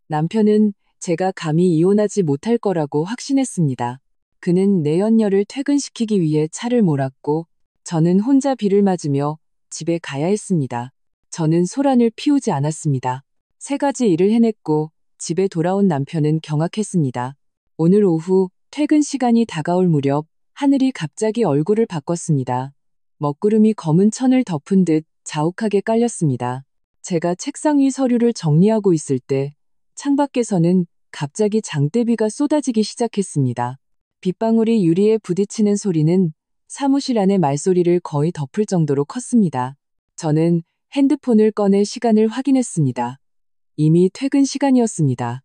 남편은 제가 감히 이혼하지 못할 거라고 확신했습니다. 그는 내연녀를 퇴근시키기 위해 차를 몰았고 저는 혼자 비를 맞으며 집에 가야 했습니다. 저는 소란을 피우지 않았습니다. 3가지 일을 해냈고 집에 돌아온 남편은 경악했습니다. 오늘 오후 퇴근 시간이 다가올 무렵 하늘이 갑자기 얼굴을 바꿨습니다. 먹구름이 검은 천을 덮은 듯 자욱하게 깔렸습니다. 제가 책상 위 서류를 정리하고 있을 때 창밖에서는 갑자기 장대비가 쏟아지기 시작했습니다. 빗방울이 유리에 부딪히는 소리는 사무실 안의 말소리를 거의 덮을 정도로 컸습니다. 저는 핸드폰을 꺼내 시간을 확인했습니다. 이미 퇴근 시간이었습니다.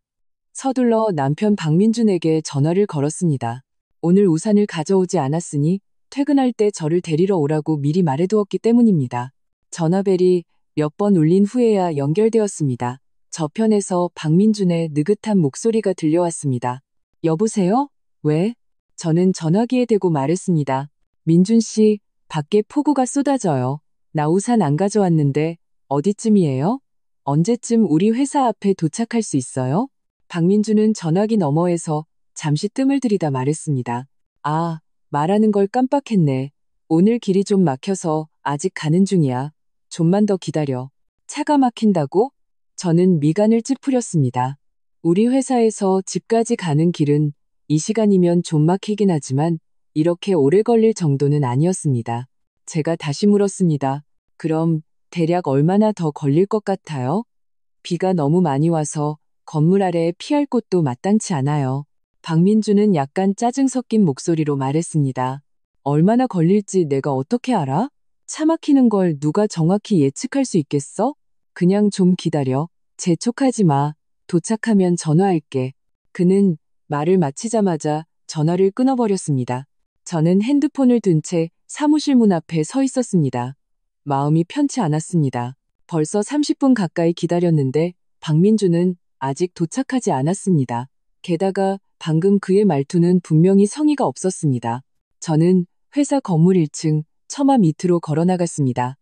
서둘러 남편 박민준에게 전화를 걸었습니다. 오늘 우산을 가져오지 않았으니 퇴근할 때 저를 데리러 오라고 미리 말해두었기 때문입니다. 전화벨이 몇 번 울린 후에야 연결되었습니다. 저편에서 박민준의 느긋한 목소리가 들려왔습니다. 여보세요? 왜? 저는 전화기에 대고 말했습니다. 민준 씨, 밖에 폭우가 쏟아져요. 나 우산 안 가져왔는데 어디쯤이에요? 언제쯤 우리 회사 앞에 도착할 수 있어요? 박민준은 전화기 너머에서 잠시 뜸을 들이다 말했습니다. 아, 말하는 걸 깜빡했네. 오늘 길이 좀 막혀서 아직 가는 중이야. 좀만 더 기다려. 차가 막힌다고? 저는 미간을 찌푸렸습니다. 우리 회사에서 집까지 가는 길은 이 시간이면 좀 막히긴 하지만 이렇게 오래 걸릴 정도는 아니었습니다. 제가 다시 물었습니다. 그럼 대략 얼마나 더 걸릴 것 같아요? 비가 너무 많이 와서 건물 아래에 피할 곳도 마땅치 않아요. 박민주는 약간 짜증 섞인 목소리로 말했습니다. 얼마나 걸릴지 내가 어떻게 알아? 차 막히는 걸 누가 정확히 예측할 수 있겠어? 그냥 좀 기다려. 재촉하지 마. 도착하면 전화할게. 그는 말을 마치자마자 전화를 끊어버렸습니다. 저는 핸드폰을 든 채 사무실 문 앞에 서 있었습니다. 마음이 편치 않았습니다. 벌써 30분 가까이 기다렸는데 박민주는 아직 도착하지 않았습니다. 게다가 방금 그의 말투는 분명히 성의가 없었습니다. 저는 회사 건물 1층 처마 밑으로 걸어나갔습니다.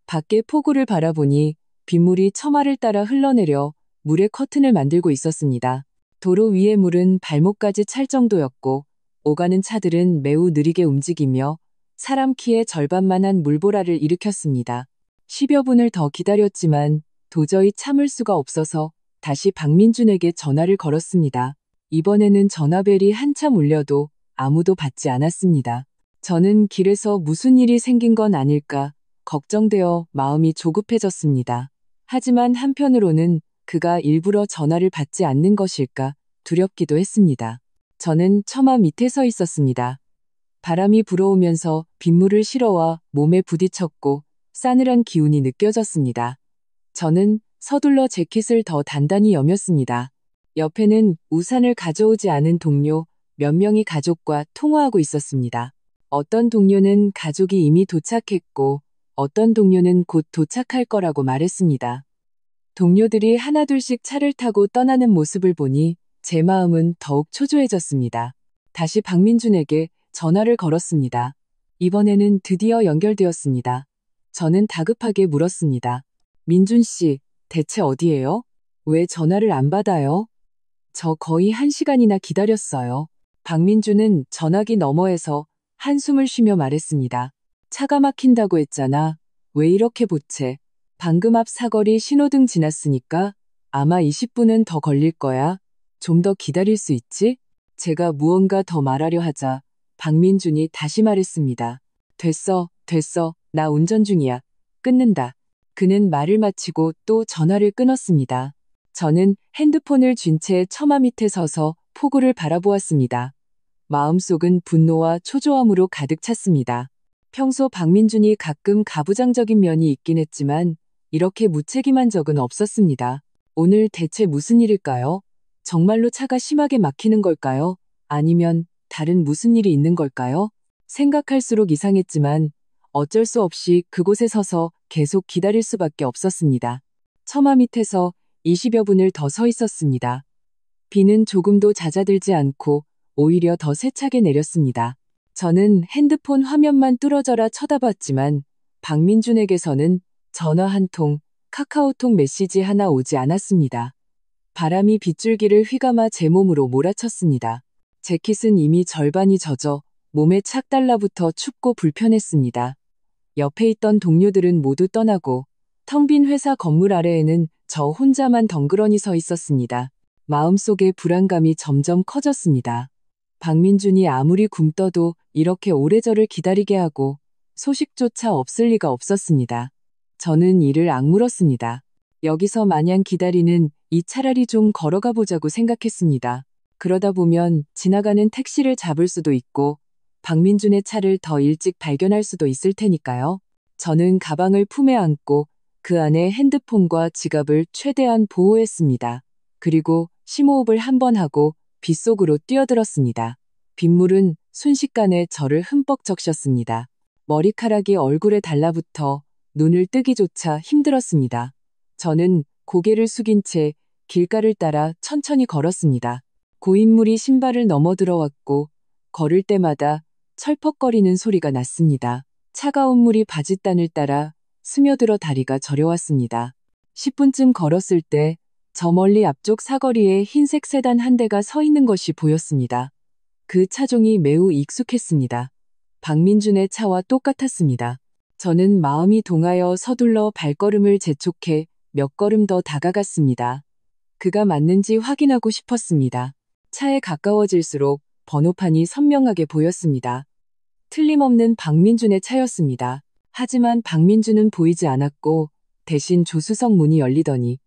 밖에 폭우를 바라보니 빗물이 처마를 따라 흘러내려 물의 커튼을 만들고 있었습니다. 도로 위의 물은 발목까지 찰 정도였고 오가는 차들은 매우 느리게 움직이며 사람 키의 절반만한 물보라를 일으켰습니다. 10여 분을 더 기다렸지만 도저히 참을 수가 없어서 다시 박민준에게 전화를 걸었습니다. 이번에는 전화벨이 한참 울려도 아무도 받지 않았습니다. 저는 길에서 무슨 일이 생긴 건 아닐까 걱정되어 마음이 조급해졌습니다. 하지만 한편으로는 그가 일부러 전화를 받지 않는 것일까 두렵기도 했습니다. 저는 처마 밑에 서 있었습니다. 바람이 불어오면서 빗물을 실어와 몸에 부딪혔고 싸늘한 기운이 느껴졌습니다. 저는 서둘러 재킷을 더 단단히 여몄습니다. 옆에는 우산을 가져오지 않은 동료 몇 명이 가족과 통화하고 있었습니다. 어떤 동료는 가족이 이미 도착했고 어떤 동료는 곧 도착할 거라고 말했습니다. 동료들이 하나둘씩 차를 타고 떠나는 모습을 보니 제 마음은 더욱 초조해졌습니다. 다시 박민준에게 전화를 걸었습니다. 이번에는 드디어 연결되었습니다. 저는 다급하게 물었습니다. 민준 씨, 대체 어디예요? 왜 전화를 안 받아요? 저 거의 1시간이나 기다렸어요. 박민준은 전화기 너머에서 한숨을 쉬며 말했습니다. 차가 막힌다고 했잖아. 왜 이렇게 보채? 방금 앞 사거리 신호등 지났으니까 아마 20분은 더 걸릴 거야. 좀 더 기다릴 수 있지? 제가 무언가 더 말하려 하자 박민준이 다시 말했습니다. 됐어. 나 운전 중이야. 끊는다. 그는 말을 마치고 또 전화를 끊었습니다. 저는 핸드폰을 쥔 채 처마 밑에 서서 폭우를 바라보았습니다. 마음속은 분노와 초조함으로 가득 찼습니다. 평소 박민준이 가끔 가부장적인 면이 있긴 했지만 이렇게 무책임한 적은 없었습니다. 오늘 대체 무슨 일일까요? 정말로 차가 심하게 막히는 걸까요? 아니면 다른 무슨 일이 있는 걸까요? 생각할수록 이상했지만 어쩔 수 없이 그곳에 서서 계속 기다릴 수밖에 없었습니다. 처마 밑에서 20여 분을 더 서 있었습니다. 비는 조금도 잦아들지 않고 오히려 더 세차게 내렸습니다. 저는 핸드폰 화면만 뚫어져라 쳐다봤지만 박민준에게서는 전화 한 통, 카카오톡 메시지 하나 오지 않았습니다. 바람이 빗줄기를 휘감아 제 몸으로 몰아쳤습니다. 재킷은 이미 절반이 젖어 몸에 착 달라붙어 춥고 불편했습니다. 옆에 있던 동료들은 모두 떠나고 텅 빈 회사 건물 아래에는 저 혼자만 덩그러니 서 있었습니다. 마음속의 불안감이 점점 커졌습니다. 박민준이 아무리 굶떠도 이렇게 오래 저를 기다리게 하고 소식조차 없을 리가 없었습니다. 저는 이를 악물었습니다. 여기서 마냥 기다리는 이 차라리 좀 걸어가 보자고 생각했습니다. 그러다 보면 지나가는 택시를 잡을 수도 있고 박민준의 차를 더 일찍 발견할 수도 있을 테니까요. 저는 가방을 품에 안고 그 안에 핸드폰과 지갑을 최대한 보호했습니다. 그리고 심호흡을 한 번 하고 빗속으로 뛰어들었습니다. 빗물은 순식간에 저를 흠뻑 적셨습니다. 머리카락이 얼굴에 달라붙어 눈을 뜨기조차 힘들었습니다. 저는 고개를 숙인 채 길가를 따라 천천히 걸었습니다. 고인물이 신발을 넘어들어왔고 걸을 때마다 철퍽거리는 소리가 났습니다. 차가운 물이 바짓단을 따라 스며들어 다리가 저려왔습니다. 10분쯤 걸었을 때 저 멀리 앞쪽 사거리에 흰색 세단 한 대가 서 있는 것이 보였습니다. 그 차종이 매우 익숙했습니다. 박민준의 차와 똑같았습니다. 저는 마음이 동하여 서둘러 발걸음을 재촉해 몇 걸음 더 다가갔습니다. 그가 맞는지 확인하고 싶었습니다. 차에 가까워질수록 번호판이 선명하게 보였습니다. 틀림없는 박민준의 차였습니다. 하지만 박민준은 보이지 않았고 대신 조수석 문이 열리더니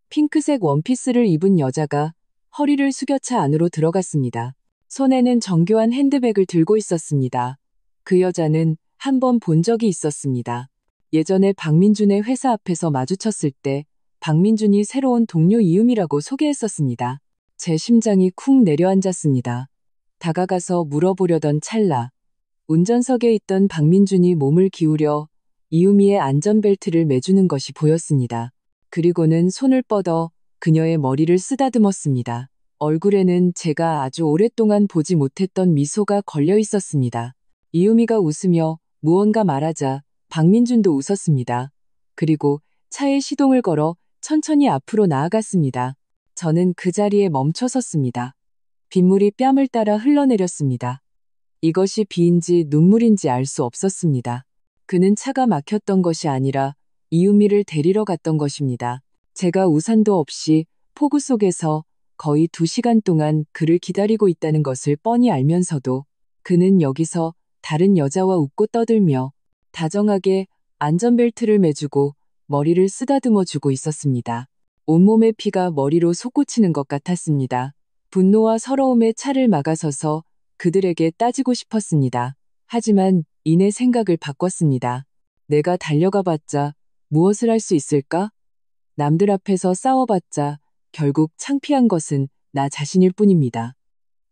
핑크색 원피스를 입은 여자가 허리를 숙여 차 안으로 들어갔습니다. 손에는 정교한 핸드백을 들고 있었습니다. 그 여자는 한 번 본 적이 있었습니다. 예전에 박민준의 회사 앞에서 마주쳤을 때 박민준이 새로운 동료 이음이라고 소개했었습니다. 제 심장이 쿵 내려앉았습니다. 다가가서 물어보려던 찰나 운전석에 있던 박민준이 몸을 기울여 이음이의 안전벨트를 매주는 것이 보였습니다. 그리고는 손을 뻗어 그녀의 머리를 쓰다듬었습니다. 얼굴에는 제가 아주 오랫동안 보지 못했던 미소가 걸려 있었습니다. 이음이가 웃으며 무언가 말하자 박민준도 웃었습니다. 그리고 차에 시동을 걸어 천천히 앞으로 나아갔습니다. 저는 그 자리에 멈춰 섰습니다. 빗물이 뺨을 따라 흘러내렸습니다. 이것이 비인지 눈물인지 알 수 없었습니다. 그는 차가 막혔던 것이 아니라 이음이를 데리러 갔던 것입니다. 제가 우산도 없이 폭우 속에서 거의 2시간 동안 그를 기다리고 있다는 것을 뻔히 알면서도 그는 여기서 다른 여자와 웃고 떠들며 다정하게 안전벨트를 매주고 머리를 쓰다듬어 주고 있었습니다. 온몸의 피가 머리로 솟구치는 것 같았습니다. 분노와 서러움에 차를 막아서서 그들에게 따지고 싶었습니다. 하지만 이내 생각을 바꿨습니다. 내가 달려가 봤자 무엇을 할 수 있을까? 남들 앞에서 싸워봤자 결국 창피한 것은 나 자신일 뿐입니다.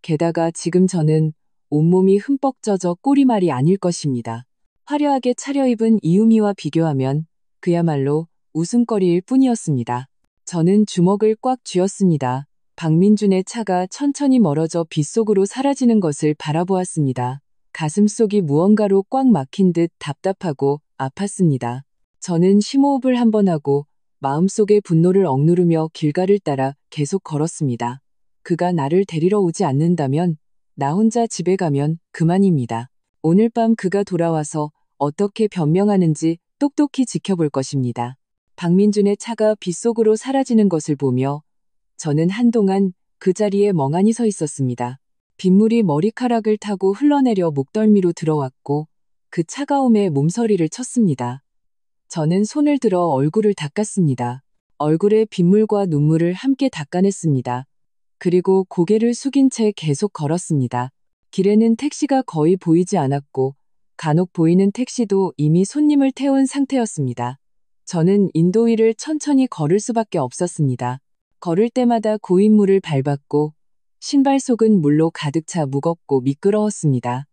게다가 지금 저는 온몸이 흠뻑 젖어 꼬리말이 아닐 것입니다. 화려하게 차려입은 이음이와 비교하면 그야말로 웃음거리일 뿐이었습니다. 저는 주먹을 꽉 쥐었습니다. 박민준의 차가 천천히 멀어져 빗속으로 사라지는 것을 바라보았습니다. 가슴속이 무언가로 꽉 막힌 듯 답답하고 아팠습니다. 저는 심호흡을 한 번 하고 마음속의 분노를 억누르며 길가를 따라 계속 걸었습니다. 그가 나를 데리러 오지 않는다면 나 혼자 집에 가면 그만입니다. 오늘 밤 그가 돌아와서 어떻게 변명하는지 똑똑히 지켜볼 것입니다. 박민준의 차가 빗속으로 사라지는 것을 보며 저는 한동안 그 자리에 멍하니 서 있었습니다. 빗물이 머리카락을 타고 흘러내려 목덜미로 들어왔고 그 차가움에 몸서리를 쳤습니다. 저는 손을 들어 얼굴을 닦았습니다. 얼굴에 빗물과 눈물을 함께 닦아냈습니다. 그리고 고개를 숙인 채 계속 걸었습니다. 길에는 택시가 거의 보이지 않았고 간혹 보이는 택시도 이미 손님을 태운 상태였습니다. 저는 인도 위를 천천히 걸을 수밖에 없었습니다. 걸을 때마다 고인물을 밟았고 신발 속은 물로 가득 차 무겁고 미끄러웠습니다.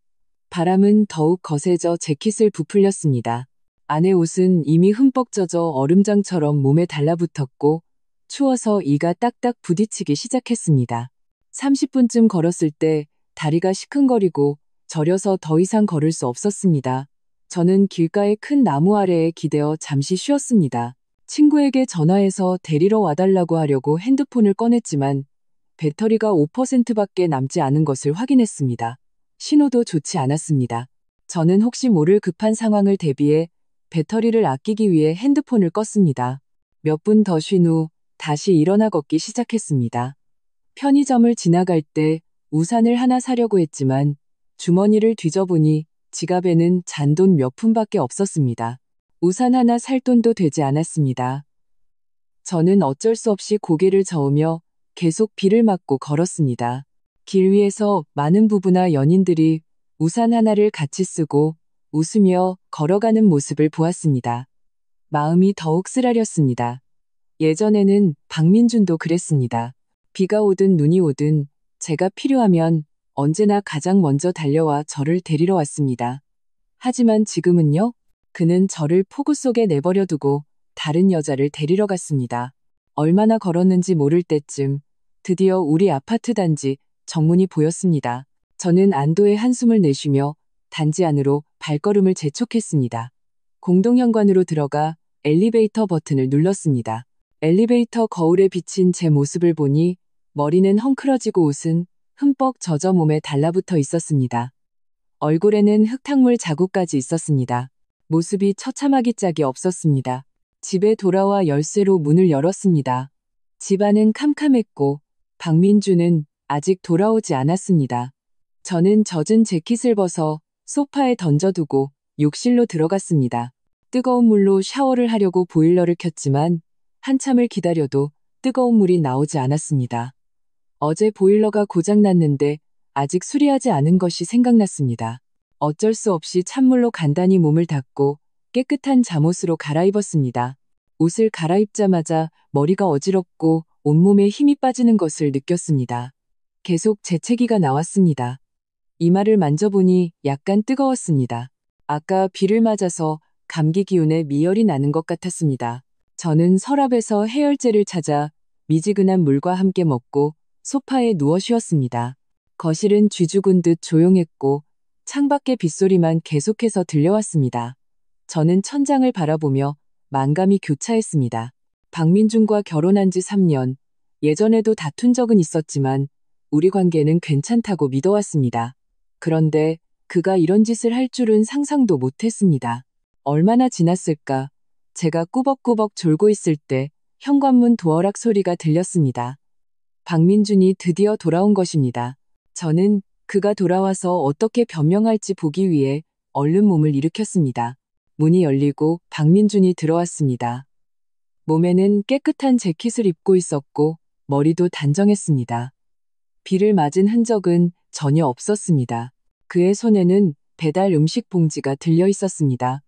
바람은 더욱 거세져 재킷을 부풀렸습니다. 안의 옷은 이미 흠뻑 젖어 얼음장처럼 몸에 달라붙었고 추워서 이가 딱딱 부딪히기 시작했습니다. 30분쯤 걸었을 때 다리가 시큰거리고 저려서 더 이상 걸을 수 없었습니다. 저는 길가의 큰 나무 아래에 기대어 잠시 쉬었습니다. 친구에게 전화해서 데리러 와달라고 하려고 핸드폰을 꺼냈지만 배터리가 5%밖에 남지 않은 것을 확인했습니다. 신호도 좋지 않았습니다. 저는 혹시 모를 급한 상황을 대비해 배터리를 아끼기 위해 핸드폰을 껐습니다. 몇 분 더 쉰 후 다시 일어나 걷기 시작했습니다. 편의점을 지나갈 때 우산을 하나 사려고 했지만 주머니를 뒤져보니 지갑에는 잔돈 몇 푼밖에 없었습니다. 우산 하나 살 돈도 되지 않았습니다. 저는 어쩔 수 없이 고개를 저으며 계속 비를 맞고 걸었습니다. 길 위에서 많은 부부나 연인들이 우산 하나를 같이 쓰고 웃으며 걸어가는 모습을 보았습니다. 마음이 더욱 쓰라렸습니다. 예전에는 박민준도 그랬습니다. 비가 오든 눈이 오든 제가 필요하면 언제나 가장 먼저 달려와 저를 데리러 왔습니다. 하지만 지금은요? 그는 저를 폭우 속에 내버려 두고 다른 여자를 데리러 갔습니다. 얼마나 걸었는지 모를 때쯤 드디어 우리 아파트 단지 정문이 보였습니다. 저는 안도의 한숨을 내쉬며 단지 안으로 발걸음을 재촉했습니다. 공동현관으로 들어가 엘리베이터 버튼을 눌렀습니다. 엘리베이터 거울에 비친 제 모습을 보니 머리는 헝클어지고 옷은 흠뻑 젖어 몸에 달라붙어 있었습니다. 얼굴에는 흙탕물 자국까지 있었습니다. 모습이 처참하기 짝이 없었습니다. 집에 돌아와 열쇠로 문을 열었습니다. 집안은 캄캄했고 박민주는 아직 돌아오지 않았습니다. 저는 젖은 재킷을 벗어 소파에 던져두고 욕실로 들어갔습니다. 뜨거운 물로 샤워를 하려고 보일러를 켰지만 한참을 기다려도 뜨거운 물이 나오지 않았습니다. 어제 보일러가 고장났는데 아직 수리하지 않은 것이 생각났습니다. 어쩔 수 없이 찬물로 간단히 몸을 닦고 깨끗한 잠옷으로 갈아입었습니다. 옷을 갈아입자마자 머리가 어지럽고 온몸에 힘이 빠지는 것을 느꼈습니다. 계속 재채기가 나왔습니다. 이마를 만져보니 약간 뜨거웠습니다. 아까 비를 맞아서 감기 기운에 미열이 나는 것 같았습니다. 저는 서랍에서 해열제를 찾아 미지근한 물과 함께 먹고 소파에 누워 쉬었습니다. 거실은 쥐죽은 듯 조용했고 창밖의 빗소리만 계속해서 들려왔습니다. 저는 천장을 바라보며 만감이 교차했습니다. 박민준과 결혼한 지 3년, 예전에도 다툰 적은 있었지만 우리 관계는 괜찮다고 믿어왔습니다. 그런데 그가 이런 짓을 할 줄은 상상도 못했습니다. 얼마나 지났을까? 제가 꾸벅꾸벅 졸고 있을 때 현관문 도어락 소리가 들렸습니다. 박민준이 드디어 돌아온 것입니다. 저는 그가 돌아와서 어떻게 변명할지 보기 위해 얼른 몸을 일으켰습니다. 문이 열리고 박민준이 들어왔습니다. 몸에는 깨끗한 재킷을 입고 있었고 머리도 단정했습니다. 비를 맞은 흔적은 전혀 없었습니다. 그의 손에는 배달 음식 봉지가 들려 있었습니다.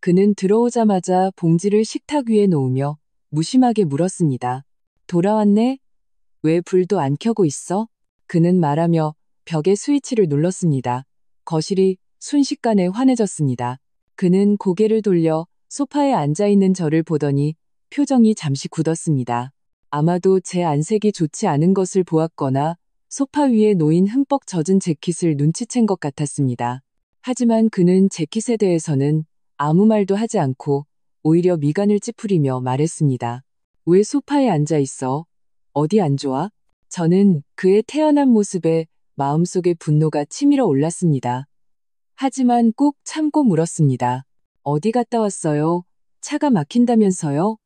그는 들어오자마자 봉지를 식탁 위에 놓으며 무심하게 물었습니다. 돌아왔네? 왜 불도 안 켜고 있어? 그는 말하며 벽에 스위치를 눌렀습니다. 거실이 순식간에 환해졌습니다. 그는 고개를 돌려 소파에 앉아있는 저를 보더니 표정이 잠시 굳었습니다. 아마도 제 안색이 좋지 않은 것을 보았거나 소파 위에 놓인 흠뻑 젖은 재킷을 눈치챈 것 같았습니다. 하지만 그는 재킷에 대해서는 아무 말도 하지 않고 오히려 미간을 찌푸리며 말했습니다. 왜 소파에 앉아 있어? 어디 안 좋아? 저는 그의 태연한 모습에 마음속에 분노가 치밀어 올랐습니다. 하지만 꼭 참고 물었습니다. 어디 갔다 왔어요? 차가 막힌다면서요?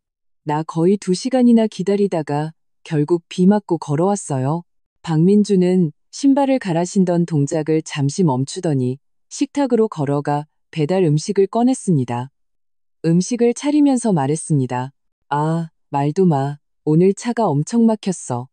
나 거의 2시간이나 기다리다가 결국 비 맞고 걸어왔어요. 박민주는 신발을 갈아 신던 동작을 잠시 멈추더니 식탁으로 걸어가 배달 음식을 꺼냈습니다. 음식을 차리면서 말했습니다. 아, 말도 마. 오늘 차가 엄청 막혔어.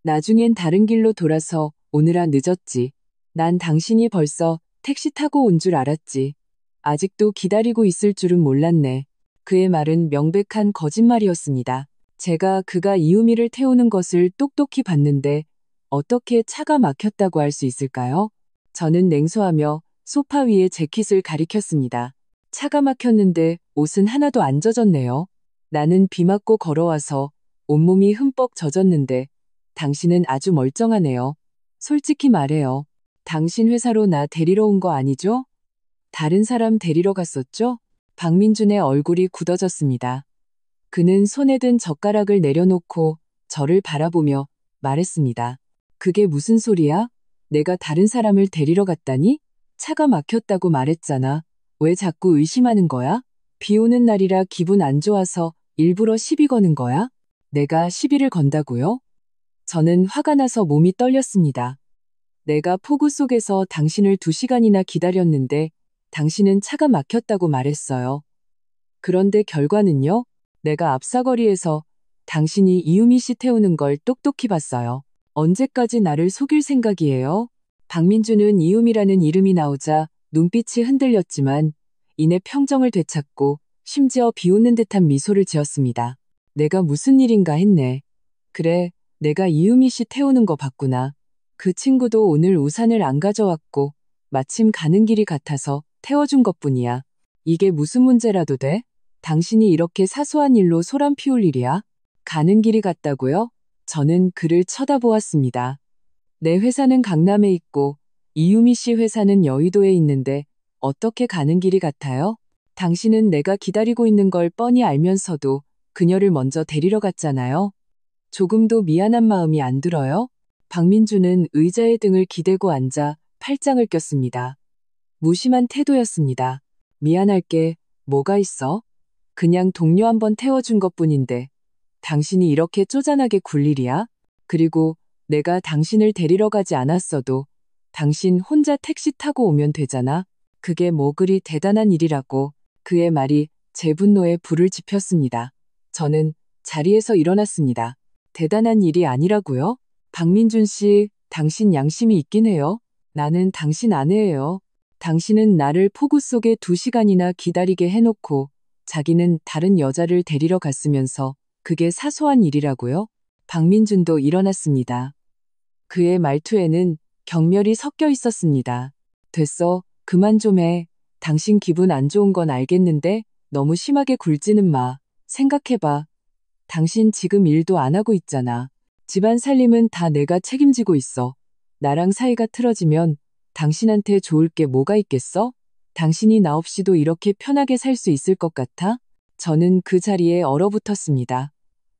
나중엔 다른 길로 돌아서 오느라 늦었지. 난 당신이 벌써 택시 타고 온 줄 알았지. 아직도 기다리고 있을 줄은 몰랐네. 그의 말은 명백한 거짓말이었습니다. 제가 그가 이유미를 태우는 것을 똑똑히 봤는데 어떻게 차가 막혔다고 할 수 있을까요? 저는 냉소하며 소파 위에 재킷을 가리켰습니다. 차가 막혔는데 옷은 하나도 안 젖었네요. 나는 비 맞고 걸어와서 온몸이 흠뻑 젖었는데 당신은 아주 멀쩡하네요. 솔직히 말해요. 당신 회사로 나 데리러 온 거 아니죠? 다른 사람 데리러 갔었죠? 박민준의 얼굴이 굳어졌습니다. 그는 손에 든 젓가락을 내려놓고 저를 바라보며 말했습니다. 그게 무슨 소리야? 내가 다른 사람을 데리러 갔다니? 차가 막혔다고 말했잖아. 왜 자꾸 의심하는 거야? 비 오는 날이라 기분 안 좋아서 일부러 시비 거는 거야? 내가 시비를 건다고요? 저는 화가 나서 몸이 떨렸습니다. 내가 폭우 속에서 당신을 2시간이나 기다렸는데 당신은 차가 막혔다고 말했어요. 그런데 결과는요? 내가 앞사거리에서 당신이 이유미 씨 태우는 걸 똑똑히 봤어요. 언제까지 나를 속일 생각이에요? 박민주는 이유미라는 이름이 나오자 눈빛이 흔들렸지만 이내 평정을 되찾고 심지어 비웃는 듯한 미소를 지었습니다. 내가 무슨 일인가 했네. 그래, 내가 이유미 씨 태우는 거 봤구나. 그 친구도 오늘 우산을 안 가져왔고 마침 가는 길이 같아서 태워준 것뿐이야. 이게 무슨 문제라도 돼? 당신이 이렇게 사소한 일로 소란 피울 일이야? 가는 길이 같다고요? 저는 그를 쳐다보았습니다. 내 회사는 강남에 있고 이유미 씨 회사는 여의도에 있는데 어떻게 가는 길이 같아요? 당신은 내가 기다리고 있는 걸 뻔히 알면서도 그녀를 먼저 데리러 갔잖아요. 조금도 미안한 마음이 안 들어요? 박민주는 의자에 등을 기대고 앉아 팔짱을 꼈습니다. 무심한 태도였습니다. 미안할 게 뭐가 있어? 그냥 동료 한번 태워준 것뿐인데 당신이 이렇게 쪼잔하게 굴 일이야? 그리고 내가 당신을 데리러 가지 않았어도 당신 혼자 택시 타고 오면 되잖아. 그게 뭐 그리 대단한 일이라고. 그의 말이 제 분노에 불을 지폈습니다. 저는 자리에서 일어났습니다. 대단한 일이 아니라고요? 박민준 씨, 당신 양심이 있긴 해요. 나는 당신 아내예요. 당신은 나를 폭우 속에 2시간이나 기다리게 해놓고 자기는 다른 여자를 데리러 갔으면서 그게 사소한 일이라고요? 박민준도 일어났습니다. 그의 말투에는 경멸이 섞여 있었습니다. 됐어, 그만 좀 해. 당신 기분 안 좋은 건 알겠는데 너무 심하게 굴지는 마. 생각해봐. 당신 지금 일도 안 하고 있잖아. 집안 살림은 다 내가 책임지고 있어. 나랑 사이가 틀어지면 당신한테 좋을 게 뭐가 있겠어? 당신이 나 없이도 이렇게 편하게 살 수 있을 것 같아? 저는 그 자리에 얼어붙었습니다.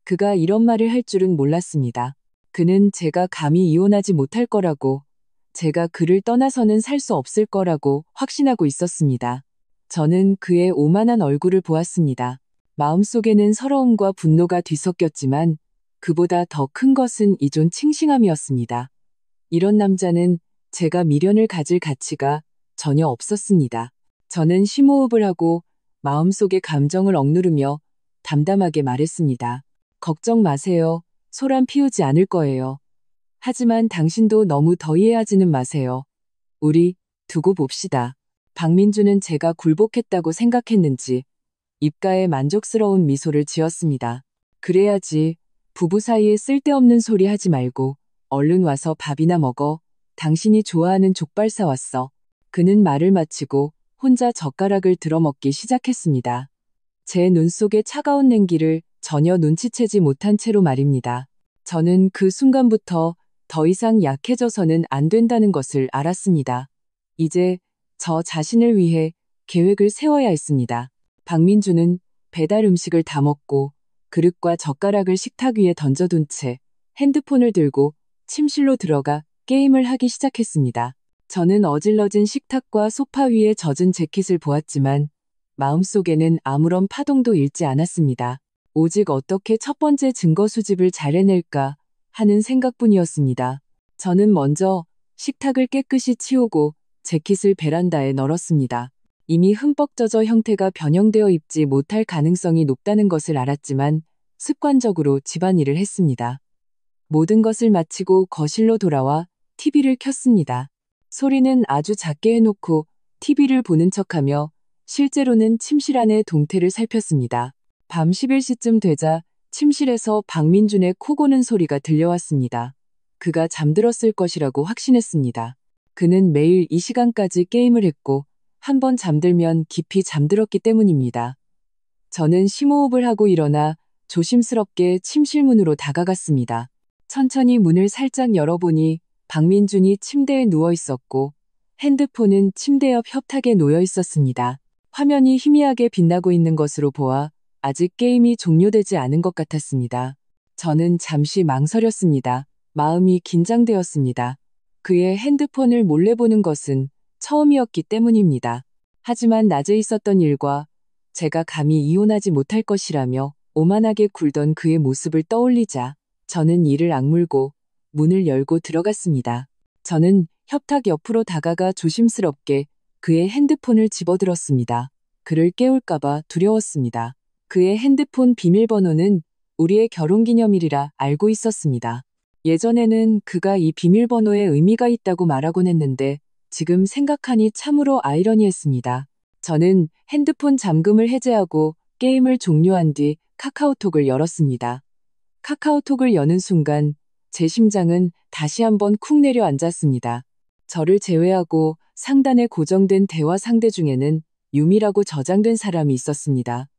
그가 이런 말을 할 줄은 몰랐습니다. 그는 제가 감히 이혼하지 못할 거라고, 제가 그를 떠나서는 살 수 없을 거라고 확신하고 있었습니다. 저는 그의 오만한 얼굴을 보았습니다. 마음속에는 서러움과 분노가 뒤섞였지만 그보다 더 큰 것은 이존 칭싱함이었습니다. 이런 남자는 제가 미련을 가질 가치가 전혀 없었습니다. 저는 심호흡을 하고 마음속의 감정을 억누르며 담담하게 말했습니다. 걱정 마세요. 소란 피우지 않을 거예요. 하지만 당신도 너무 더이해하지는 마세요. 우리 두고 봅시다. 박민주는 제가 굴복했다고 생각했는지 입가에 만족스러운 미소를 지었습니다. 그래야지. 부부 사이에 쓸데없는 소리 하지 말고 얼른 와서 밥이나 먹어. 당신이 좋아하는 족발 사왔어. 그는 말을 마치고 혼자 젓가락을 들어먹기 시작했습니다. 제 눈 속의 차가운 냉기를 전혀 눈치채지 못한 채로 말입니다. 저는 그 순간부터 더 이상 약해져서는 안 된다는 것을 알았습니다. 이제 저 자신을 위해 계획을 세워야 했습니다. 박민주는 배달 음식을 다 먹고 그릇과 젓가락을 식탁 위에 던져둔 채 핸드폰을 들고 침실로 들어가 게임을 하기 시작했습니다. 저는 어질러진 식탁과 소파 위에 젖은 재킷을 보았지만 마음속에는 아무런 파동도 일지 않았습니다. 오직 어떻게 첫 번째 증거 수집을 잘 해낼까 하는 생각뿐이었습니다. 저는 먼저 식탁을 깨끗이 치우고 재킷을 베란다에 널었습니다. 이미 흠뻑 젖어 형태가 변형되어 입지 못할 가능성이 높다는 것을 알았지만 습관적으로 집안일을 했습니다. 모든 것을 마치고 거실로 돌아와 TV를 켰습니다. 소리는 아주 작게 해놓고 TV를 보는 척하며 실제로는 침실 안의 동태를 살폈습니다. 밤 11시쯤 되자 침실에서 박민준의 코 고는 소리가 들려왔습니다. 그가 잠들었을 것이라고 확신했습니다. 그는 매일 이 시간까지 게임을 했고 한번 잠들면 깊이 잠들었기 때문입니다. 저는 심호흡을 하고 일어나 조심스럽게 침실 문으로 다가갔습니다. 천천히 문을 살짝 열어보니 박민준이 침대에 누워 있었고 핸드폰은 침대 옆 협탁에 놓여 있었습니다. 화면이 희미하게 빛나고 있는 것으로 보아 아직 게임이 종료되지 않은 것 같았습니다. 저는 잠시 망설였습니다. 마음이 긴장되었습니다. 그의 핸드폰을 몰래 보는 것은 처음이었기 때문입니다. 하지만 낮에 있었던 일과 제가 감히 이혼하지 못할 것이라며 오만하게 굴던 그의 모습을 떠올리자 저는 이를 악물고 문을 열고 들어갔습니다. 저는 협탁 옆으로 다가가 조심스럽게 그의 핸드폰을 집어들었습니다. 그를 깨울까봐 두려웠습니다. 그의 핸드폰 비밀번호는 우리의 결혼기념일이라 알고 있었습니다. 예전에는 그가 이 비밀번호에 의미가 있다고 말하곤 했는데 지금 생각하니 참으로 아이러니했습니다. 저는 핸드폰 잠금을 해제하고 게임을 종료한 뒤 카카오톡을 열었습니다. 카카오톡을 여는 순간 제 심장은 다시 한번 쿵 내려앉았습니다. 저를 제외하고 상단에 고정된 대화 상대 중에는 유미라고 저장된 사람이 있었습니다.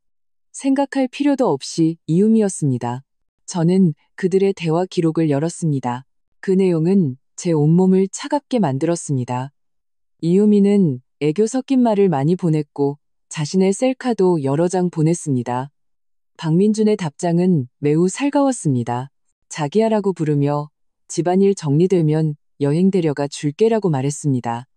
생각할 필요도 없이 이유미였습니다. 저는 그들의 대화 기록을 열었습니다. 그 내용은 제 온몸을 차갑게 만들었습니다. 이유미는 애교 섞인 말을 많이 보냈고 자신의 셀카도 여러 장 보냈습니다. 박민준의 답장은 매우 살가웠습니다. 자기야라고 부르며 집안일 정리되면 여행 데려가 줄게라고 말했습니다.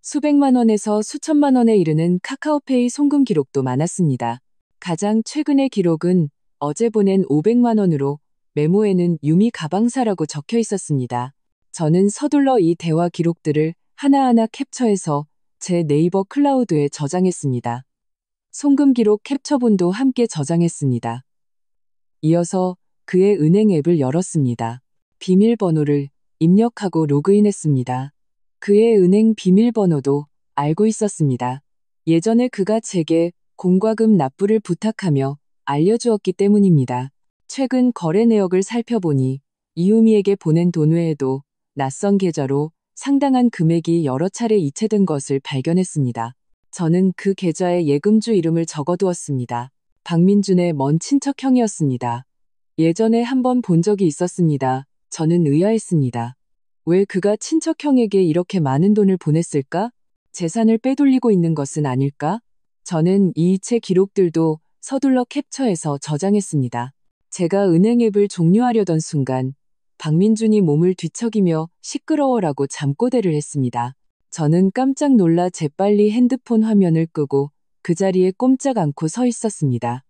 수백만 원에서 수천만 원에 이르는 카카오페이 송금 기록도 많았습니다. 가장 최근의 기록은 어제 보낸 500만 원으로 메모에는 유미 가방사라고 적혀 있었습니다. 저는 서둘러 이 대화 기록들을 하나하나 캡처해서 제 네이버 클라우드에 저장했습니다. 송금 기록 캡처본도 함께 저장했습니다. 이어서 그의 은행 앱을 열었습니다. 비밀번호를 입력하고 로그인했습니다. 그의 은행 비밀번호도 알고 있었습니다. 예전에 그가 제게 공과금 납부를 부탁하며 알려주었기 때문입니다. 최근 거래 내역을 살펴보니 이유미에게 보낸 돈 외에도 낯선 계좌로 상당한 금액이 여러 차례 이체된 것을 발견했습니다. 저는 그 계좌에 예금주 이름을 적어두었습니다. 박민준의 먼 친척형이었습니다. 예전에 한번 본 적이 있었습니다. 저는 의아했습니다. 왜 그가 친척형에게 이렇게 많은 돈을 보냈을까? 재산을 빼돌리고 있는 것은 아닐까? 저는 이 이체 기록들도 서둘러 캡처해서 저장했습니다. 제가 은행 앱을 종료하려던 순간 박민준이 몸을 뒤척이며 시끄러워라고 잠꼬대를 했습니다. 저는 깜짝 놀라 재빨리 핸드폰 화면을 끄고 그 자리에 꼼짝 않고 서 있었습니다.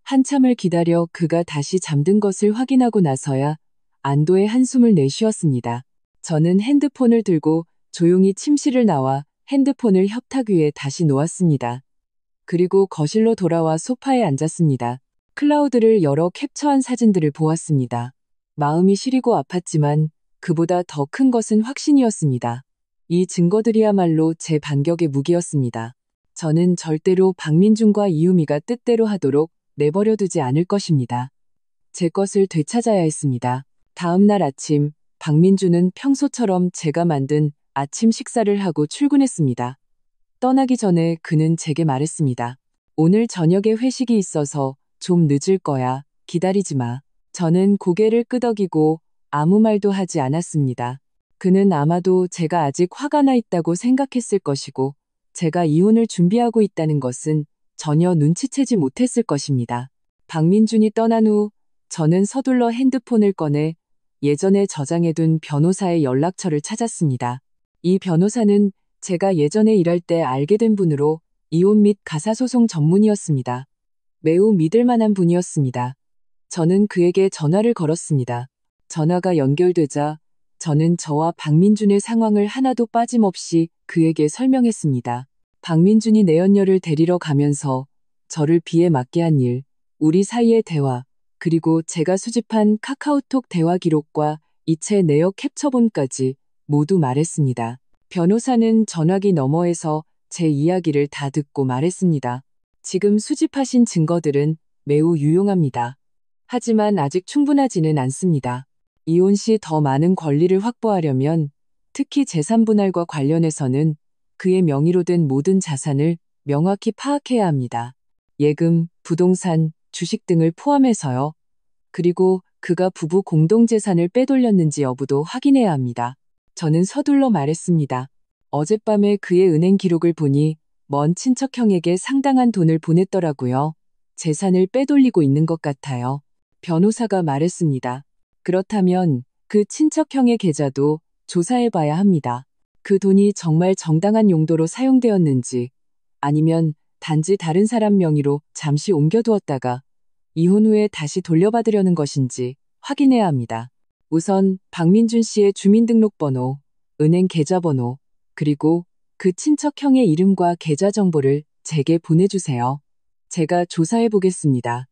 한참을 기다려 그가 다시 잠든 것을 확인하고 나서야 안도의 한숨을 내쉬었습니다. 저는 핸드폰을 들고 조용히 침실을 나와 핸드폰을 협탁 위에 다시 놓았습니다. 그리고 거실로 돌아와 소파에 앉았습니다. 클라우드를 열어 캡처한 사진들을 보았습니다. 마음이 시리고 아팠지만 그보다 더 큰 것은 확신이었습니다. 이 증거들이야말로 제 반격의 무기였습니다. 저는 절대로 박민준과 이유미가 뜻대로 하도록 내버려두지 않을 것입니다. 제 것을 되찾아야 했습니다. 다음 날 아침, 박민준은 평소처럼 제가 만든 아침 식사를 하고 출근했습니다. 떠나기 전에 그는 제게 말했습니다. 오늘 저녁에 회식이 있어서 좀 늦을 거야. 기다리지 마. 저는 고개를 끄덕이고 아무 말도 하지 않았습니다. 그는 아마도 제가 아직 화가 나 있다고 생각했을 것이고 제가 이혼을 준비하고 있다는 것은 전혀 눈치채지 못했을 것입니다. 박민준이 떠난 후 저는 서둘러 핸드폰을 꺼내 예전에 저장해둔 변호사의 연락처를 찾았습니다. 이 변호사는 제가 예전에 일할 때 알게 된 분으로 이혼 및 가사소송 전문이었습니다. 매우 믿을 만한 분이었습니다. 저는 그에게 전화를 걸었습니다. 전화가 연결되자 저는 저와 박민준의 상황을 하나도 빠짐없이 그에게 설명했습니다. 박민준이 내연녀를 데리러 가면서 저를 비에 맞게 한 일, 우리 사이의 대화, 그리고 제가 수집한 카카오톡 대화 기록과 이체 내역 캡처본까지 모두 말했습니다. 변호사는 전화기 너머에서 제 이야기를 다 듣고 말했습니다. 지금 수집하신 증거들은 매우 유용합니다. 하지만 아직 충분하지는 않습니다. 이혼 시 더 많은 권리를 확보하려면 특히 재산분할과 관련해서는 그의 명의로 된 모든 자산을 명확히 파악해야 합니다. 예금, 부동산, 주식 등을 포함해서요. 그리고 그가 부부 공동재산을 빼돌렸는지 여부도 확인해야 합니다. 저는 서둘러 말했습니다. 어젯밤에 그의 은행 기록을 보니 먼 친척형에게 상당한 돈을 보냈더라고요. 재산을 빼돌리고 있는 것 같아요. 변호사가 말했습니다. 그렇다면 그 친척형의 계좌도 조사해봐야 합니다. 그 돈이 정말 정당한 용도로 사용되었는지 아니면 단지 다른 사람 명의로 잠시 옮겨두었다가 이혼 후에 다시 돌려받으려는 것인지 확인해야 합니다. 우선 박민준 씨의 주민등록번호, 은행 계좌번호, 그리고 그 친척형의 이름과 계좌 정보를 제게 보내주세요. 제가 조사해 보겠습니다.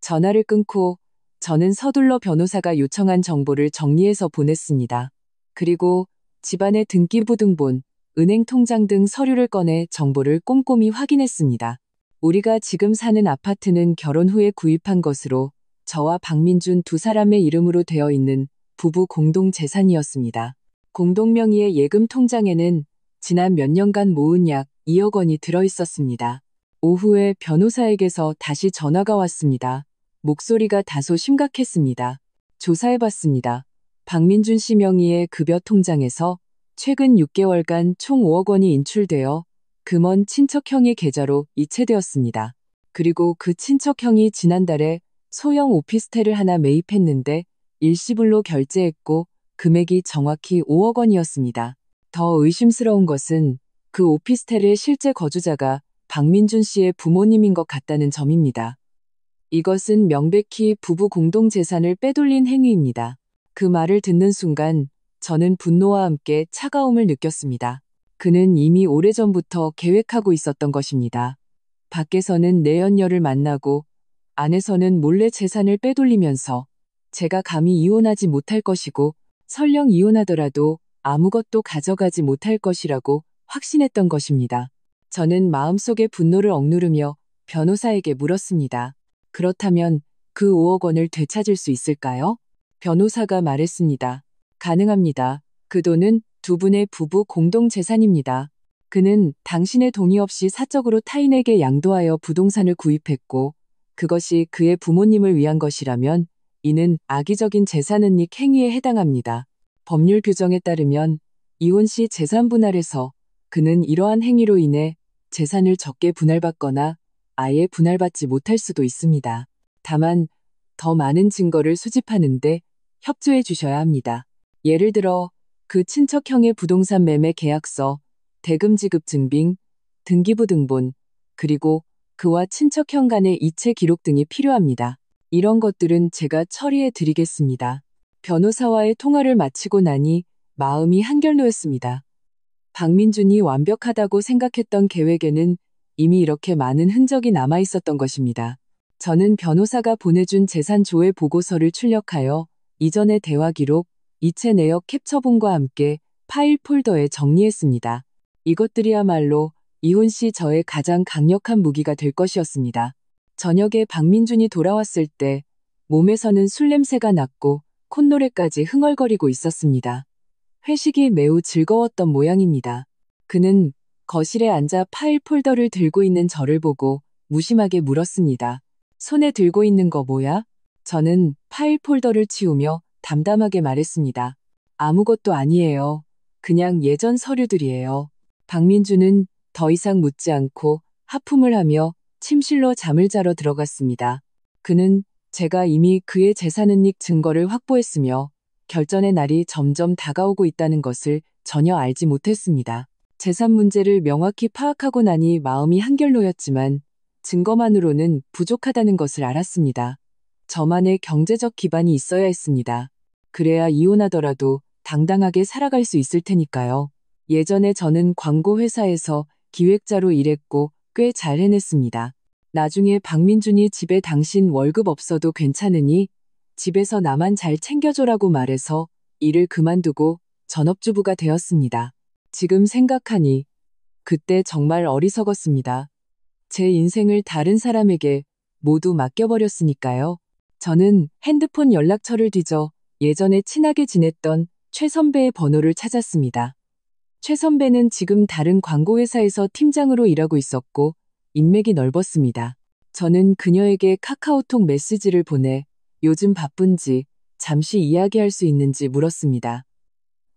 전화를 끊고 저는 서둘러 변호사가 요청한 정보를 정리해서 보냈습니다. 그리고 집안의 등기부등본, 은행 통장 등 서류를 꺼내 정보를 꼼꼼히 확인했습니다. 우리가 지금 사는 아파트는 결혼 후에 구입한 것으로 저와 박민준 두 사람의 이름으로 되어 있는 부부 공동 재산이었습니다. 공동 명의의 예금 통장에는 지난 몇 년간 모은 약 2억 원이 들어 있었습니다. 오후에 변호사에게서 다시 전화가 왔습니다. 목소리가 다소 심각했습니다. 조사해봤습니다. 박민준 씨 명의의 급여 통장에서 최근 6개월간 총 5억 원이 인출되어 금원 친척형의 계좌로 이체되었습니다. 그리고 그 친척형이 지난달에 소형 오피스텔을 하나 매입했는데 일시불로 결제했고 금액이 정확히 5억 원이었습니다. 더 의심스러운 것은 그 오피스텔의 실제 거주자가 박민준 씨의 부모님인 것 같다는 점입니다. 이것은 명백히 부부 공동재산을 빼돌린 행위입니다. 그 말을 듣는 순간 저는 분노와 함께 차가움을 느꼈습니다. 그는 이미 오래전부터 계획하고 있었던 것입니다. 밖에서는 내연녀를 만나고 안에서는 몰래 재산을 빼돌리면서 제가 감히 이혼하지 못할 것이고 설령 이혼하더라도 아무것도 가져가지 못할 것이라고 확신했던 것입니다. 저는 마음속의 분노를 억누르며 변호사에게 물었습니다. 그렇다면 그 5억 원을 되찾을 수 있을까요? 변호사가 말했습니다. 가능합니다. 그 돈은 두 분의 부부 공동 재산입니다. 그는 당신의 동의 없이 사적으로 타인에게 양도하여 부동산을 구입했고 그것이 그의 부모님을 위한 것이라면 이는 악의적인 재산은닉 행위에 해당합니다. 법률 규정에 따르면 이혼 시 재산 분할에서 그는 이러한 행위로 인해 재산을 적게 분할받거나 아예 분할받지 못할 수도 있습니다. 다만 더 많은 증거를 수집하는데 협조해 주셔야 합니다. 예를 들어 그 친척형의 부동산 매매 계약서, 대금 지급 증빙, 등기부 등본, 그리고 그와 친척형 간의 이체 기록 등이 필요합니다. 이런 것들은 제가 처리해 드리겠습니다. 변호사와의 통화를 마치고 나니 마음이 한결 놓였습니다. 박민준이 완벽하다고 생각했던 계획에는 이미 이렇게 많은 흔적이 남아 있었던 것입니다. 저는 변호사가 보내준 재산 조회 보고서를 출력하여 이전의 대화 기록, 이체 내역 캡처본과 함께 파일 폴더에 정리했습니다. 이것들이야말로 이혼 시 저의 가장 강력한 무기가 될 것이었습니다. 저녁에 박민준이 돌아왔을 때 몸에서는 술 냄새가 났고 콧노래까지 흥얼거리고 있었습니다. 회식이 매우 즐거웠던 모양입니다. 그는 거실에 앉아 파일 폴더를 들고 있는 저를 보고 무심하게 물었습니다. 손에 들고 있는 거 뭐야? 저는 파일 폴더를 치우며 담담하게 말했습니다. 아무것도 아니에요. 그냥 예전 서류들이에요. 박민준은 더 이상 묻지 않고 하품을 하며 침실로 잠을 자러 들어갔습니다. 그는 제가 이미 그의 재산은닉 증거를 확보했으며 결전의 날이 점점 다가오고 있다는 것을 전혀 알지 못했습니다. 재산 문제를 명확히 파악하고 나니 마음이 한결 놓였지만 증거만으로는 부족하다는 것을 알았습니다. 저만의 경제적 기반이 있어야 했습니다. 그래야 이혼하더라도 당당하게 살아갈 수 있을 테니까요. 예전에 저는 광고회사에서 기획자로 일했고 꽤 잘 해냈습니다. 나중에 박민준이 집에 당신 월급 없어도 괜찮으니 집에서 나만 잘 챙겨줘라고 말해서 일을 그만두고 전업주부가 되었습니다. 지금 생각하니 그때 정말 어리석었습니다. 제 인생을 다른 사람에게 모두 맡겨버렸으니까요. 저는 핸드폰 연락처를 뒤져 예전에 친하게 지냈던 최 선배의 번호를 찾았습니다. 최 선배는 지금 다른 광고회사에서 팀장으로 일하고 있었고 인맥이 넓었습니다. 저는 그녀에게 카카오톡 메시지를 보내 요즘 바쁜지 잠시 이야기할 수 있는지 물었습니다.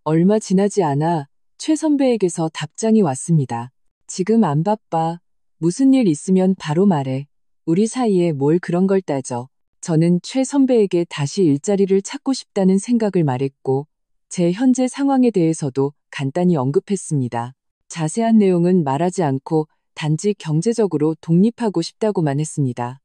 얼마 지나지 않아 최 선배에게서 답장이 왔습니다. 지금 안 바빠. 무슨 일 있으면 바로 말해. 우리 사이에 뭘 그런 걸 따져. 저는 최 선배에게 다시 일자리를 찾고 싶다는 생각을 말했고, 제 현재 상황에 대해서도 간단히 언급했습니다. 자세한 내용은 말하지 않고 단지 경제적으로 독립하고 싶다고만 했습니다.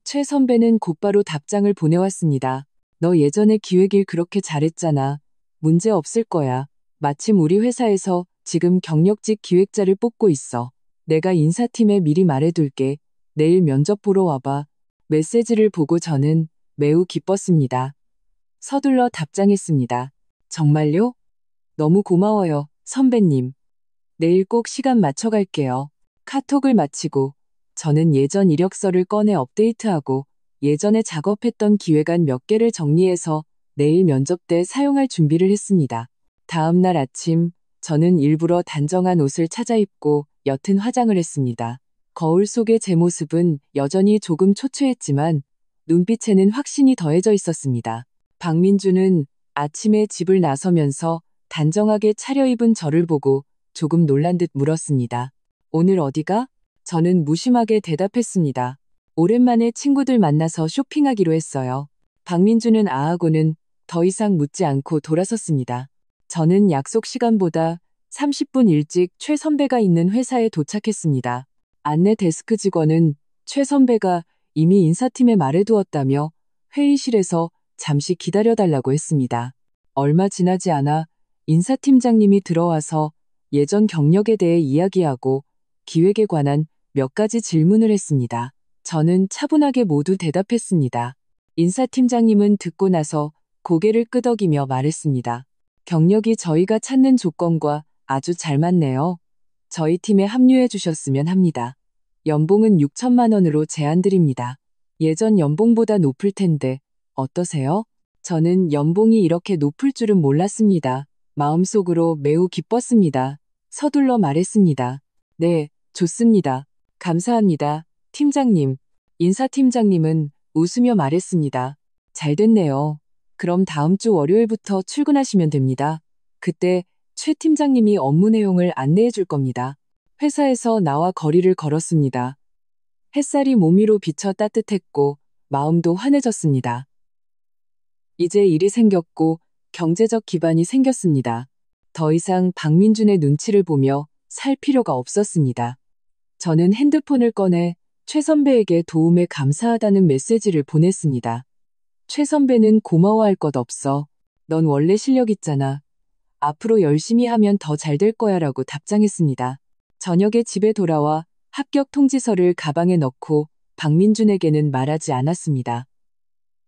최 선배는 곧바로 답장을 보내왔습니다. 너 예전에 기획일 그렇게 잘했잖아. 문제 없을 거야. 마침 우리 회사에서 지금 경력직 기획자를 뽑고 있어. 내가 인사팀에 미리 말해둘게. 내일 면접 보러 와봐. 메시지를 보고 저는 매우 기뻤습니다. 서둘러 답장했습니다. 정말요? 너무 고마워요, 선배님. 내일 꼭 시간 맞춰 갈게요. 카톡을 마치고 저는 예전 이력서를 꺼내 업데이트하고 예전에 작업했던 기획안 몇 개를 정리해서 내일 면접 때 사용할 준비를 했습니다. 다음 날 아침 저는 일부러 단정한 옷을 찾아 입고 옅은 화장을 했습니다. 거울 속의 제 모습은 여전히 조금 초췌했지만 눈빛에는 확신이 더해져 있었습니다. 박민주는 아침에 집을 나서면서 단정하게 차려입은 저를 보고 조금 놀란 듯 물었습니다. 오늘 어디가? 저는 무심하게 대답했습니다. 오랜만에 친구들 만나서 쇼핑하기로 했어요. 박민주는 아하고는 더 이상 묻지 않고 돌아섰습니다. 저는 약속 시간보다 30분 일찍 최 선배가 있는 회사에 도착했습니다. 안내 데스크 직원은 최 선배가 이미 인사팀에 말해두었다며 회의실에서 잠시 기다려달라고 했습니다. 얼마 지나지 않아 인사팀장님이 들어와서 예전 경력에 대해 이야기하고 기획에 관한 몇 가지 질문을 했습니다. 저는 차분하게 모두 대답했습니다. 인사팀장님은 듣고 나서 고개를 끄덕이며 말했습니다. 경력이 저희가 찾는 조건과 아주 잘 맞네요. 저희 팀에 합류해 주셨으면 합니다. 연봉은 6천만 원으로 제안드립니다. 예전 연봉보다 높을 텐데 어떠세요? 저는 연봉이 이렇게 높을 줄은 몰랐습니다. 마음속으로 매우 기뻤습니다. 서둘러 말했습니다. 네, 좋습니다. 감사합니다. 팀장님. 인사팀장님은 웃으며 말했습니다. 잘 됐네요. 그럼 다음 주 월요일부터 출근하시면 됩니다. 그때 최 팀장님이 업무 내용을 안내해 줄 겁니다. 회사에서 나와 거리를 걸었습니다. 햇살이 몸 위로 비쳐 따뜻했고 마음도 환해졌습니다. 이제 일이 생겼고 경제적 기반이 생겼습니다. 더 이상 박민준의 눈치를 보며 살 필요가 없었습니다. 저는 핸드폰을 꺼내 최 선배에게 도움에 감사하다는 메시지를 보냈습니다. 최 선배는 고마워할 것 없어. 넌 원래 실력 있잖아. 앞으로 열심히 하면 더 잘 될 거야 라고 답장했습니다. 저녁에 집에 돌아와 합격 통지서를 가방에 넣고 박민준에게는 말하지 않았습니다.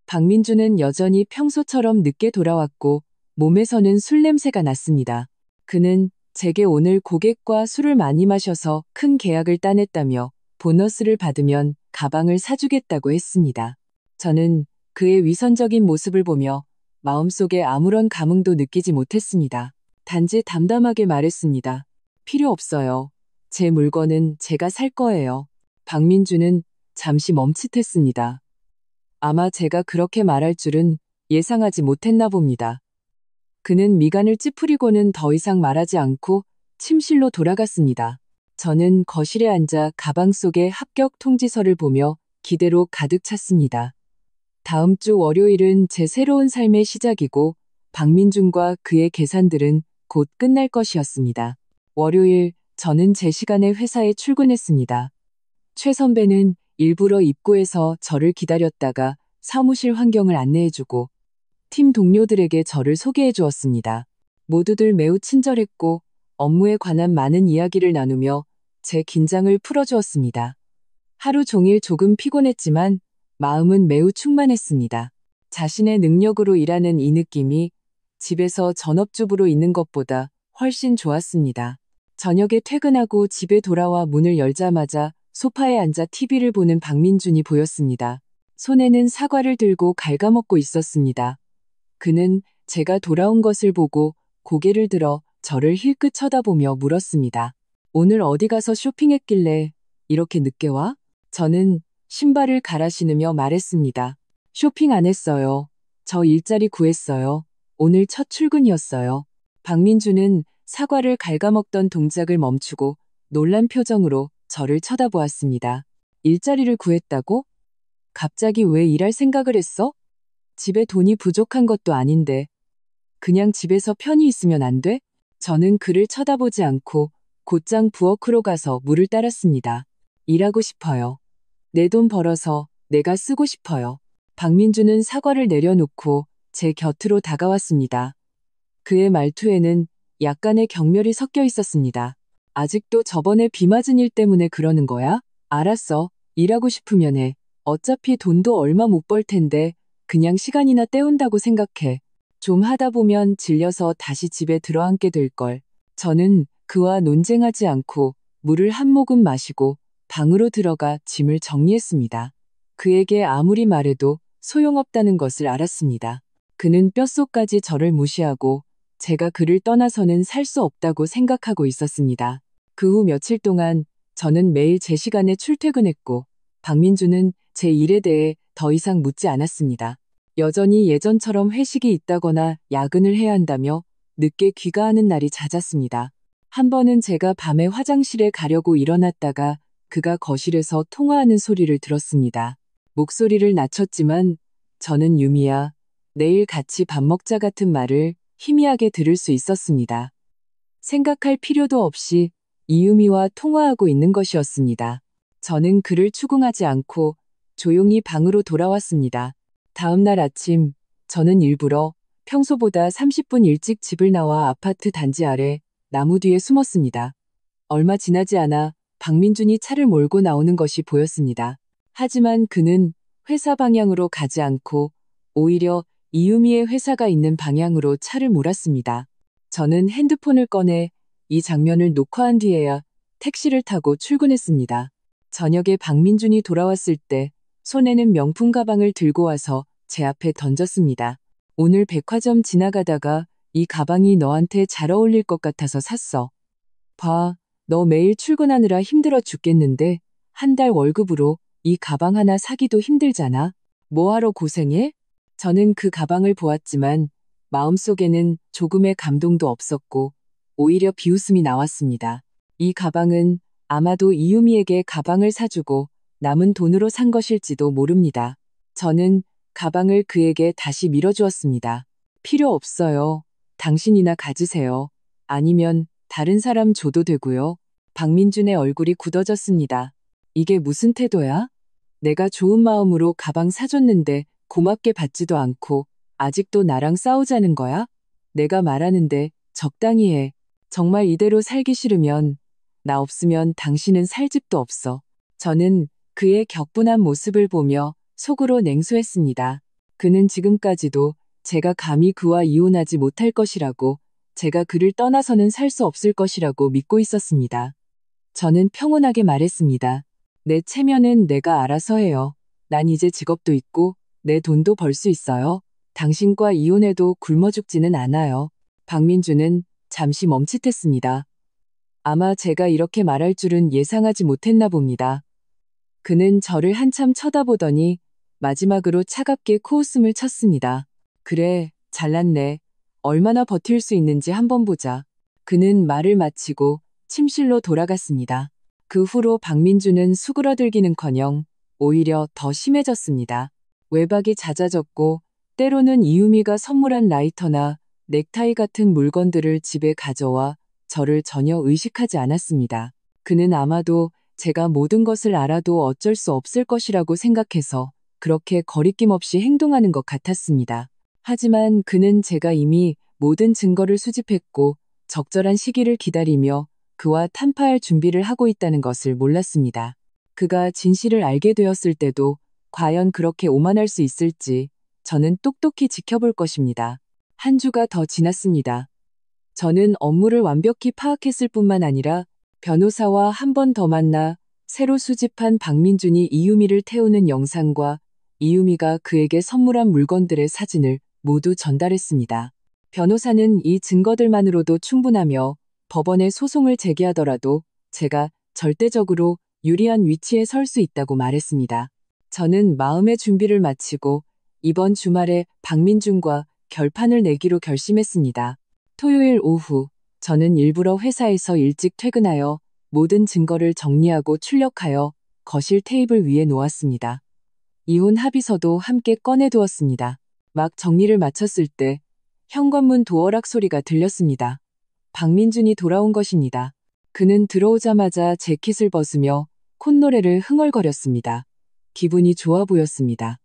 박민준은 여전히 평소처럼 늦게 돌아왔고 몸에서는 술 냄새가 났습니다. 그는 제게 오늘 고객과 술을 많이 마셔서 큰 계약을 따냈다며 보너스를 받으면 가방을 사주겠다고 했습니다. 저는 그의 위선적인 모습을 보며 마음속에 아무런 감흥도 느끼지 못했습니다. 단지 담담하게 말했습니다. 필요 없어요. 제 물건은 제가 살 거예요. 박민주는 잠시 멈칫했습니다. 아마 제가 그렇게 말할 줄은 예상하지 못했나 봅니다. 그는 미간을 찌푸리고는 더 이상 말하지 않고 침실로 돌아갔습니다. 저는 거실에 앉아 가방 속의 합격 통지서를 보며 기대로 가득 찼습니다. 다음 주 월요일은 제 새로운 삶의 시작이고 박민준과 그의 계산들은 곧 끝날 것이었습니다. 월요일 저는 제 시간에 회사에 출근했습니다. 최 선배는 일부러 입구에서 저를 기다렸다가 사무실 환경을 안내해주고 팀 동료들에게 저를 소개해 주었습니다. 모두들 매우 친절했고 업무에 관한 많은 이야기를 나누며 제 긴장을 풀어주었습니다. 하루 종일 조금 피곤했지만 마음은 매우 충만했습니다. 자신의 능력으로 일하는 이 느낌이 집에서 전업주부로 있는 것보다 훨씬 좋았습니다. 저녁에 퇴근하고 집에 돌아와 문을 열자마자 소파에 앉아 TV를 보는 박민준이 보였습니다. 손에는 사과를 들고 갉아먹고 있었습니다. 그는 제가 돌아온 것을 보고 고개를 들어 저를 힐끗 쳐다보며 물었습니다. 오늘 어디 가서 쇼핑했길래 이렇게 늦게 와? 저는 신발을 갈아 신으며 말했습니다. 쇼핑 안 했어요. 저 일자리 구했어요. 오늘 첫 출근이었어요. 박민주는 사과를 갉아먹던 동작을 멈추고 놀란 표정으로 저를 쳐다보았습니다. 일자리를 구했다고? 갑자기 왜 일할 생각을 했어? 집에 돈이 부족한 것도 아닌데 그냥 집에서 편히 있으면 안 돼? 저는 그를 쳐다보지 않고 곧장 부엌으로 가서 물을 따랐습니다. 일하고 싶어요. 내 돈 벌어서 내가 쓰고 싶어요. 박민주는 사과를 내려놓고 제 곁으로 다가왔습니다. 그의 말투에는 약간의 경멸이 섞여 있었습니다. 아직도 저번에 비 맞은 일 때문에 그러는 거야? 알았어. 일하고 싶으면 해. 어차피 돈도 얼마 못 벌 텐데 그냥 시간이나 때운다고 생각해. 좀 하다 보면 질려서 다시 집에 들어앉게 될걸. 저는 그와 논쟁하지 않고 물을 한 모금 마시고 방으로 들어가 짐을 정리했습니다. 그에게 아무리 말해도 소용없다는 것을 알았습니다. 그는 뼛속까지 저를 무시하고 제가 그를 떠나서는 살 수 없다고 생각하고 있었습니다. 그 후 며칠 동안 저는 매일 제 시간에 출퇴근했고 박민주는 제 일에 대해 더 이상 묻지 않았습니다. 여전히 예전처럼 회식이 있다거나 야근을 해야 한다며 늦게 귀가하는 날이 잦았습니다. 한 번은 제가 밤에 화장실에 가려고 일어났다가 그가 거실에서 통화하는 소리를 들었습니다. 목소리를 낮췄지만 저는 유미야, 내일 같이 밥 먹자 같은 말을 희미하게 들을 수 있었습니다. 생각할 필요도 없이 이유미와 통화하고 있는 것이었습니다. 저는 그를 추궁하지 않고 조용히 방으로 돌아왔습니다. 다음 날 아침, 저는 일부러 평소보다 30분 일찍 집을 나와 아파트 단지 아래 나무 뒤에 숨었습니다. 얼마 지나지 않아 박민준이 차를 몰고 나오는 것이 보였습니다. 하지만 그는 회사 방향으로 가지 않고 오히려 이유미의 회사가 있는 방향으로 차를 몰았습니다. 저는 핸드폰을 꺼내 이 장면을 녹화한 뒤에야 택시를 타고 출근했습니다. 저녁에 박민준이 돌아왔을 때 손에는 명품 가방을 들고 와서 제 앞에 던졌습니다. 오늘 백화점 지나가다가 이 가방이 너한테 잘 어울릴 것 같아서 샀어. 봐, 너 매일 출근하느라 힘들어 죽겠는데 한 달 월급으로 이 가방 하나 사기도 힘들잖아. 뭐하러 고생해? 저는 그 가방을 보았지만 마음속에는 조금의 감동도 없었고 오히려 비웃음이 나왔습니다. 이 가방은 아마도 이유미에게 가방을 사주고 남은 돈으로 산 것일지도 모릅니다. 저는 가방을 그에게 다시 밀어주었습니다. 필요 없어요. 당신이나 가지세요. 아니면 다른 사람 줘도 되고요. 박민준의 얼굴이 굳어졌습니다. 이게 무슨 태도야? 내가 좋은 마음으로 가방 사줬는데 고맙게 받지도 않고 아직도 나랑 싸우자는 거야? 내가 말하는데 적당히 해. 정말 이대로 살기 싫으면 나 없으면 당신은 살 집도 없어. 저는 그의 격분한 모습을 보며 속으로 냉소했습니다. 그는 지금까지도 제가 감히 그와 이혼하지 못할 것이라고, 제가 그를 떠나서는 살 수 없을 것이라고 믿고 있었습니다. 저는 평온하게 말했습니다. 내 체면은 내가 알아서 해요. 난 이제 직업도 있고 내 돈도 벌 수 있어요. 당신과 이혼해도 굶어 죽지는 않아요. 박민주는 잠시 멈칫했습니다. 아마 제가 이렇게 말할 줄은 예상하지 못했나 봅니다. 그는 저를 한참 쳐다보더니 마지막으로 차갑게 코웃음을 쳤습니다. 그래, 잘났네. 얼마나 버틸 수 있는지 한번 보자. 그는 말을 마치고 침실로 돌아갔습니다. 그 후로 박민주는 수그러들기는커녕 오히려 더 심해졌습니다. 외박이 잦아졌고 때로는 이유미가 선물한 라이터나 넥타이 같은 물건들을 집에 가져와 저를 전혀 의식하지 않았습니다. 그는 아마도 제가 모든 것을 알아도 어쩔 수 없을 것이라고 생각해서 그렇게 거리낌 없이 행동하는 것 같았습니다. 하지만 그는 제가 이미 모든 증거를 수집했고 적절한 시기를 기다리며 그와 탄파할 준비를 하고 있다는 것을 몰랐습니다. 그가 진실을 알게 되었을 때도 과연 그렇게 오만할 수 있을지 저는 똑똑히 지켜볼 것입니다. 한 주가 더 지났습니다. 저는 업무를 완벽히 파악했을 뿐만 아니라 변호사와 한 번 더 만나 새로 수집한 박민준이 이유미를 태우는 영상과 이유미가 그에게 선물한 물건들의 사진을 모두 전달했습니다. 변호사는 이 증거들만으로도 충분하며 법원에 소송을 제기하더라도 제가 절대적으로 유리한 위치에 설 수 있다고 말했습니다. 저는 마음의 준비를 마치고 이번 주말에 박민준과 결판을 내기로 결심했습니다. 토요일 오후, 저는 일부러 회사에서 일찍 퇴근하여 모든 증거를 정리하고 출력하여 거실 테이블 위에 놓았습니다. 이혼 합의서도 함께 꺼내두었습니다. 막 정리를 마쳤을 때 현관문 도어락 소리가 들렸습니다. 박민준이 돌아온 것입니다. 그는 들어오자마자 재킷을 벗으며 콧노래를 흥얼거렸습니다. 기분이 좋아 보였습니다.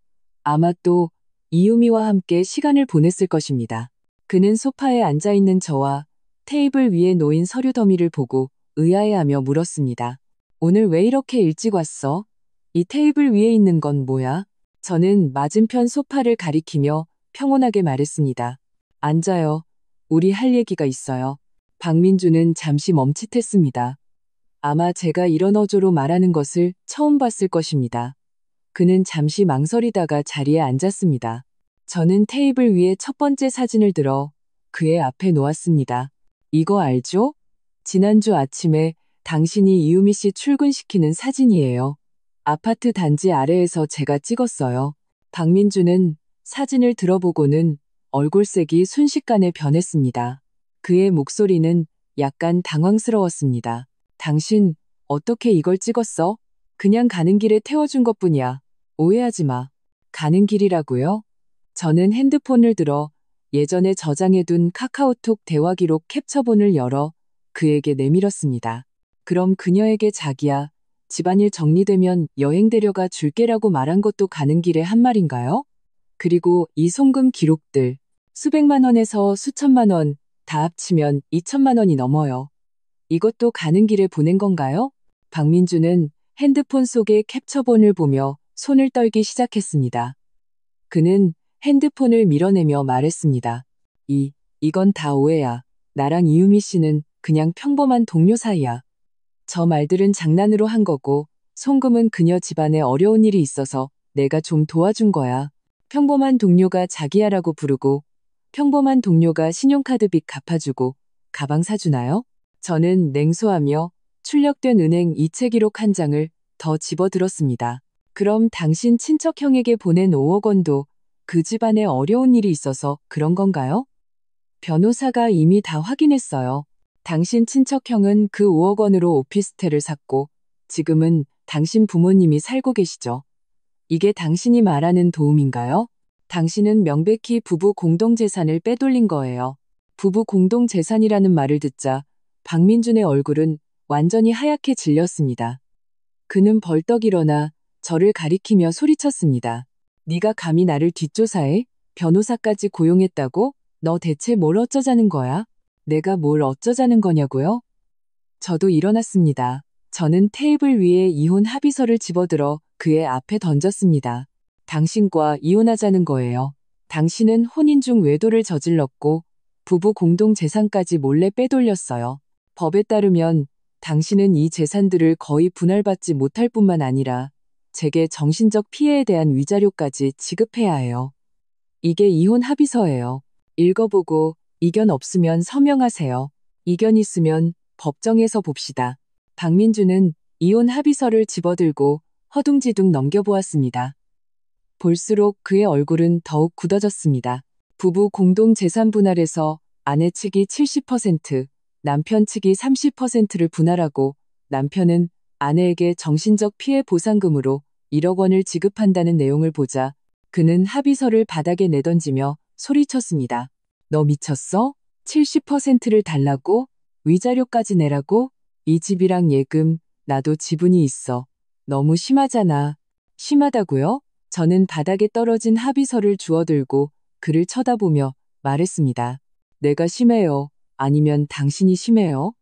아마 또 이유미와 함께 시간을 보냈을 것입니다. 그는 소파에 앉아있는 저와 테이블 위에 놓인 서류 더미를 보고 의아해하며 물었습니다. 오늘 왜 이렇게 일찍 왔어? 이 테이블 위에 있는 건 뭐야? 저는 맞은편 소파를 가리키며 평온하게 말했습니다. 앉아요. 우리 할 얘기가 있어요. 박민주는 잠시 멈칫했습니다. 아마 제가 이런 어조로 말하는 것을 처음 봤을 것입니다. 그는 잠시 망설이다가 자리에 앉았습니다. 저는 테이블 위에 첫 번째 사진을 들어 그의 앞에 놓았습니다. 이거 알죠? 지난주 아침에 당신이 이유미 씨 출근시키는 사진이에요. 아파트 단지 아래에서 제가 찍었어요. 박민주는 사진을 들어보고는 얼굴색이 순식간에 변했습니다. 그의 목소리는 약간 당황스러웠습니다. 당신 어떻게 이걸 찍었어? 그냥 가는 길에 태워준 것뿐이야. 오해하지 마. 가는 길이라고요? 저는 핸드폰을 들어 예전에 저장해둔 카카오톡 대화 기록 캡처본을 열어 그에게 내밀었습니다. 그럼 그녀에게 자기야, 집안일 정리되면 여행 데려가 줄게라고 말한 것도 가는 길에 한 말인가요? 그리고 이 송금 기록들, 수백만 원에서 수천만 원, 다 합치면 2천만 원이 넘어요. 이것도 가는 길에 보낸 건가요? 박민주는 핸드폰 속의 캡처본을 보며 손을 떨기 시작했습니다. 그는 핸드폰을 밀어내며 말했습니다. 이건 다 오해야. 나랑 이유미 씨는 그냥 평범한 동료 사이야. 저 말들은 장난으로 한 거고, 송금은 그녀 집안에 어려운 일이 있어서 내가 좀 도와준 거야. 평범한 동료가 자기야라고 부르고, 평범한 동료가 신용카드빚 갚아주고, 가방 사주나요? 저는 냉소하며 출력된 은행 이체 기록 한 장을 더 집어들었습니다. 그럼 당신 친척형에게 보낸 5억 원도 그 집안에 어려운 일이 있어서 그런 건가요? 변호사가 이미 다 확인했어요. 당신 친척형은 그 5억 원으로 오피스텔을 샀고 지금은 당신 부모님이 살고 계시죠. 이게 당신이 말하는 도움인가요? 당신은 명백히 부부 공동재산을 빼돌린 거예요. 부부 공동재산이라는 말을 듣자 박민준의 얼굴은 완전히 하얗게 질렸습니다. 그는 벌떡 일어나 저를 가리키며 소리쳤습니다. 네가 감히 나를 뒷조사해? 변호사까지 고용했다고? 너 대체 뭘 어쩌자는 거야? 내가 뭘 어쩌자는 거냐고요? 저도 일어났습니다. 저는 테이블 위에 이혼 합의서를 집어들어 그의 앞에 던졌습니다. 당신과 이혼하자는 거예요. 당신은 혼인 중 외도를 저질렀고 부부 공동 재산까지 몰래 빼돌렸어요. 법에 따르면 당신은 이 재산들을 거의 분할받지 못할 뿐만 아니라 제게 정신적 피해에 대한 위자료까지 지급해야 해요. 이게 이혼 합의서예요. 읽어보고 이견 없으면 서명하세요. 이견 있으면 법정에서 봅시다. 박민주는 이혼 합의서를 집어들고 허둥지둥 넘겨보았습니다. 볼수록 그의 얼굴은 더욱 굳어졌습니다. 부부 공동 재산 분할에서 아내 측이 70%, 남편 측이 30%를 분할하고 남편은 아내에게 정신적 피해 보상금으로 1억 원을 지급한다는 내용을 보자 그는 합의서를 바닥에 내던지며 소리쳤습니다. 너 미쳤어? 70%를 달라고? 위자료까지 내라고? 이 집이랑 예금, 나도 지분이 있어. 너무 심하잖아. 심하다고요? 저는 바닥에 떨어진 합의서를 주워들고 그를 쳐다보며 말했습니다. 내가 심해요. 아니면 당신이 심해요?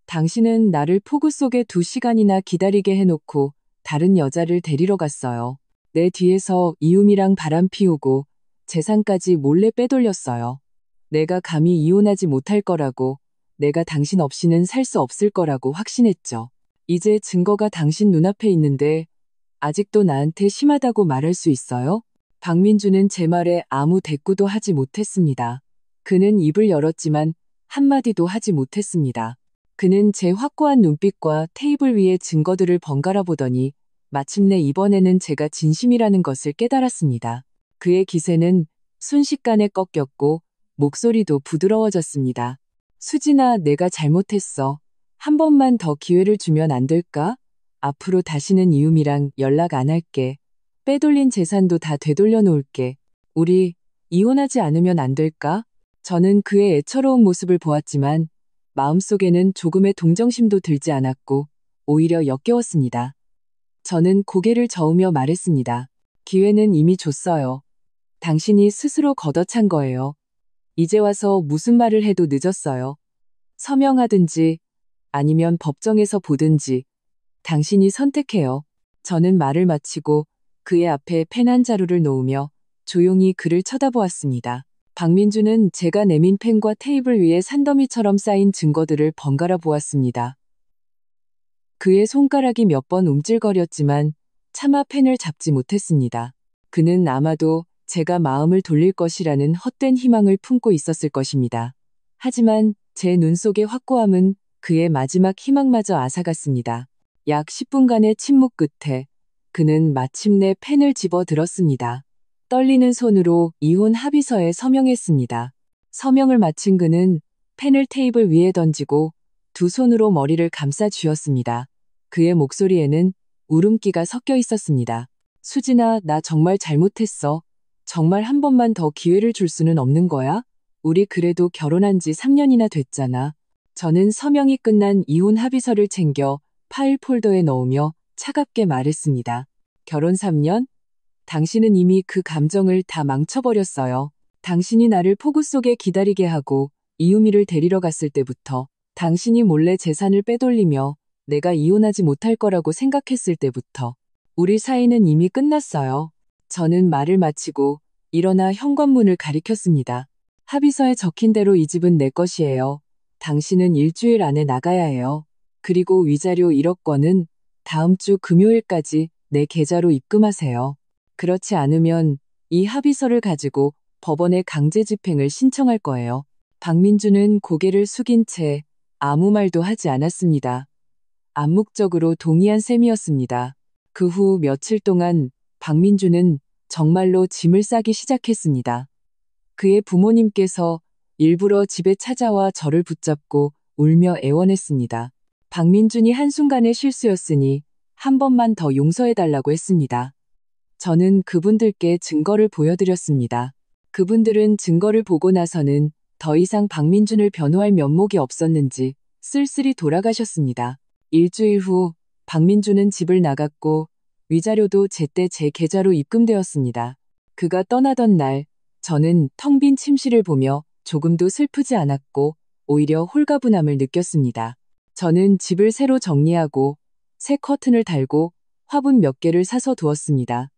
당신은 나를 폭우 속에 2시간이나 기다리게 해놓고 다른 여자를 데리러 갔어요. 내 뒤에서 이유미랑 바람 피우고 재산까지 몰래 빼돌렸어요. 내가 감히 이혼하지 못할 거라고, 내가 당신 없이는 살 수 없을 거라고 확신했죠. 이제 증거가 당신 눈앞에 있는데 아직도 나한테 심하다고 말할 수 있어요? 박민주는 제 말에 아무 대꾸도 하지 못했습니다. 그는 입을 열었지만 한마디도 하지 못했습니다. 그는 제 확고한 눈빛과 테이블 위의 증거들을 번갈아 보더니 마침내 이번에는 제가 진심이라는 것을 깨달았습니다. 그의 기세는 순식간에 꺾였고 목소리도 부드러워졌습니다. 수진아, 내가 잘못했어. 한 번만 더 기회를 주면 안 될까? 앞으로 다시는 이유미랑 연락 안 할게. 빼돌린 재산도 다 되돌려 놓을게. 우리 이혼하지 않으면 안 될까? 저는 그의 애처로운 모습을 보았지만 마음속에는 조금의 동정심도 들지 않았고 오히려 역겨웠습니다. 저는 고개를 저으며 말했습니다. 기회는 이미 줬어요. 당신이 스스로 걷어찬 거예요. 이제 와서 무슨 말을 해도 늦었어요. 서명하든지 아니면 법정에서 보든지 당신이 선택해요. 저는 말을 마치고 그의 앞에 펜 한 자루를 놓으며 조용히 그를 쳐다보았습니다. 박민주는 제가 내민 펜과 테이블 위에 산더미처럼 쌓인 증거들을 번갈아 보았습니다. 그의 손가락이 몇 번 움찔거렸지만 차마 펜을 잡지 못했습니다. 그는 아마도 제가 마음을 돌릴 것이라는 헛된 희망을 품고 있었을 것입니다. 하지만 제 눈 속의 확고함은 그의 마지막 희망마저 앗아갔습니다. 약 10분간의 침묵 끝에 그는 마침내 펜을 집어 들었습니다. 떨리는 손으로 이혼 합의서에 서명했습니다. 서명을 마친 그는 펜을 테이블 위에 던지고 두 손으로 머리를 감싸 쥐었습니다. 그의 목소리에는 울음기가 섞여 있었습니다. 수진아, 나 정말 잘못했어. 정말 한 번만 더 기회를 줄 수는 없는 거야? 우리 그래도 결혼한 지 3년이나 됐잖아. 저는 서명이 끝난 이혼 합의서를 챙겨 파일 폴더에 넣으며 차갑게 말했습니다. 결혼 3년? 당신은 이미 그 감정을 다 망쳐버렸어요. 당신이 나를 폭우 속에 기다리게 하고 이유미를 데리러 갔을 때부터, 당신이 몰래 재산을 빼돌리며 내가 이혼하지 못할 거라고 생각했을 때부터 우리 사이는 이미 끝났어요. 저는 말을 마치고 일어나 현관문을 가리켰습니다. 합의서에 적힌 대로 이 집은 내 것이에요. 당신은 일주일 안에 나가야 해요. 그리고 위자료 1억 원은 다음 주 금요일까지 내 계좌로 입금하세요. 그렇지 않으면 이 합의서를 가지고 법원에 강제 집행을 신청할 거예요. 박민주는 고개를 숙인 채 아무 말도 하지 않았습니다. 암묵적으로 동의한 셈이었습니다. 그 후 며칠 동안 박민주는 정말로 짐을 싸기 시작했습니다. 그의 부모님께서 일부러 집에 찾아와 저를 붙잡고 울며 애원했습니다. 박민준이 한순간의 실수였으니 한 번만 더 용서해달라고 했습니다. 저는 그분들께 증거를 보여드렸습니다. 그분들은 증거를 보고 나서는 더 이상 박민준을 변호할 면목이 없었는지 쓸쓸히 돌아가셨습니다. 일주일 후 박민준은 집을 나갔고 위자료도 제때 제 계좌로 입금되었습니다. 그가 떠나던 날 저는 텅 빈 침실을 보며 조금도 슬프지 않았고 오히려 홀가분함을 느꼈습니다. 저는 집을 새로 정리하고 새 커튼을 달고 화분 몇 개를 사서 두었습니다.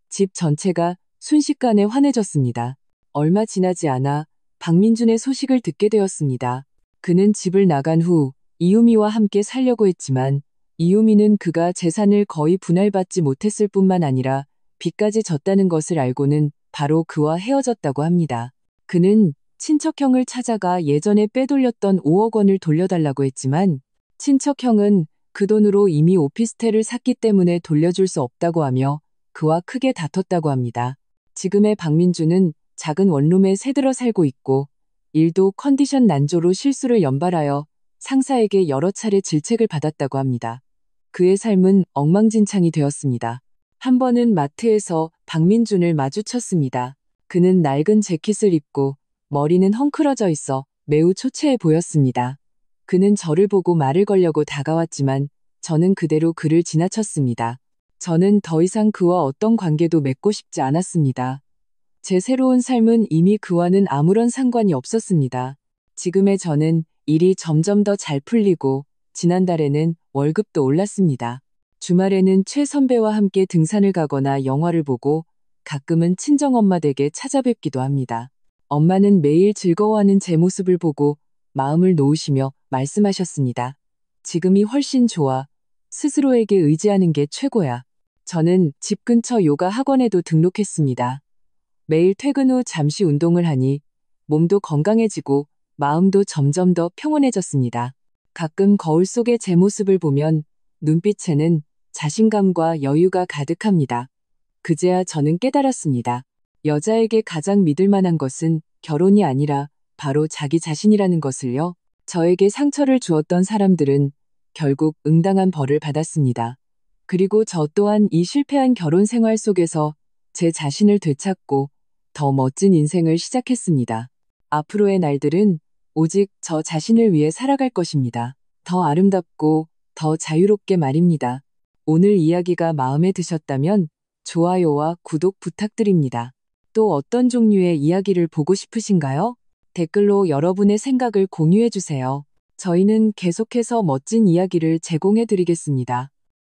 집 전체가 순식간에 환해졌습니다. 얼마 지나지 않아 박민준의 소식을 듣게 되었습니다. 그는 집을 나간 후 이유미와 함께 살려고 했지만 이유미는 그가 재산을 거의 분할받지 못했을 뿐만 아니라 빚까지 졌다는 것을 알고는 바로 그와 헤어졌다고 합니다. 그는 친척형을 찾아가 예전에 빼돌렸던 5억 원을 돌려달라고 했지만 친척형은 그 돈으로 이미 오피스텔을 샀기 때문에 돌려줄 수 없다고 하며 그와 크게 다퉜다고 합니다. 지금의 박민주는 작은 원룸에 새들어 살고 있고 일도 컨디션 난조로 실수를 연발하여 상사에게 여러 차례 질책을 받았다고 합니다. 그의 삶은 엉망진창이 되었습니다. 한 번은 마트에서 박민준을 마주쳤습니다. 그는 낡은 재킷을 입고 머리는 헝클어져 있어 매우 초췌해 보였습니다. 그는 저를 보고 말을 걸려고 다가왔지만 저는 그대로 그를 지나쳤습니다. 저는 더 이상 그와 어떤 관계도 맺고 싶지 않았습니다. 제 새로운 삶은 이미 그와는 아무런 상관이 없었습니다. 지금의 저는 일이 점점 더 잘 풀리고 지난달에는 월급도 올랐습니다. 주말에는 최 선배와 함께 등산을 가거나 영화를 보고 가끔은 친정엄마 댁에 찾아뵙기도 합니다. 엄마는 매일 즐거워하는 제 모습을 보고 마음을 놓으시며 말씀하셨습니다. 지금이 훨씬 좋아. 스스로에게 의지하는 게 최고야. 저는 집 근처 요가 학원에도 등록했습니다. 매일 퇴근 후 잠시 운동을 하니 몸도 건강해지고 마음도 점점 더 평온해졌습니다. 가끔 거울 속의 제 모습을 보면 눈빛에는 자신감과 여유가 가득합니다. 그제야 저는 깨달았습니다. 여자에게 가장 믿을 만한 것은 결혼이 아니라 바로 자기 자신이라는 것을요. 저에게 상처를 주었던 사람들은 결국 응당한 벌을 받았습니다. 그리고 저 또한 이 실패한 결혼 생활 속에서 제 자신을 되찾고 더 멋진 인생을 시작했습니다. 앞으로의 날들은 오직 저 자신을 위해 살아갈 것입니다. 더 아름답고 더 자유롭게 말입니다. 오늘 이야기가 마음에 드셨다면 좋아요와 구독 부탁드립니다. 또 어떤 종류의 이야기를 보고 싶으신가요? 댓글로 여러분의 생각을 공유해 주세요. 저희는 계속해서 멋진 이야기를 제공해 드리겠습니다.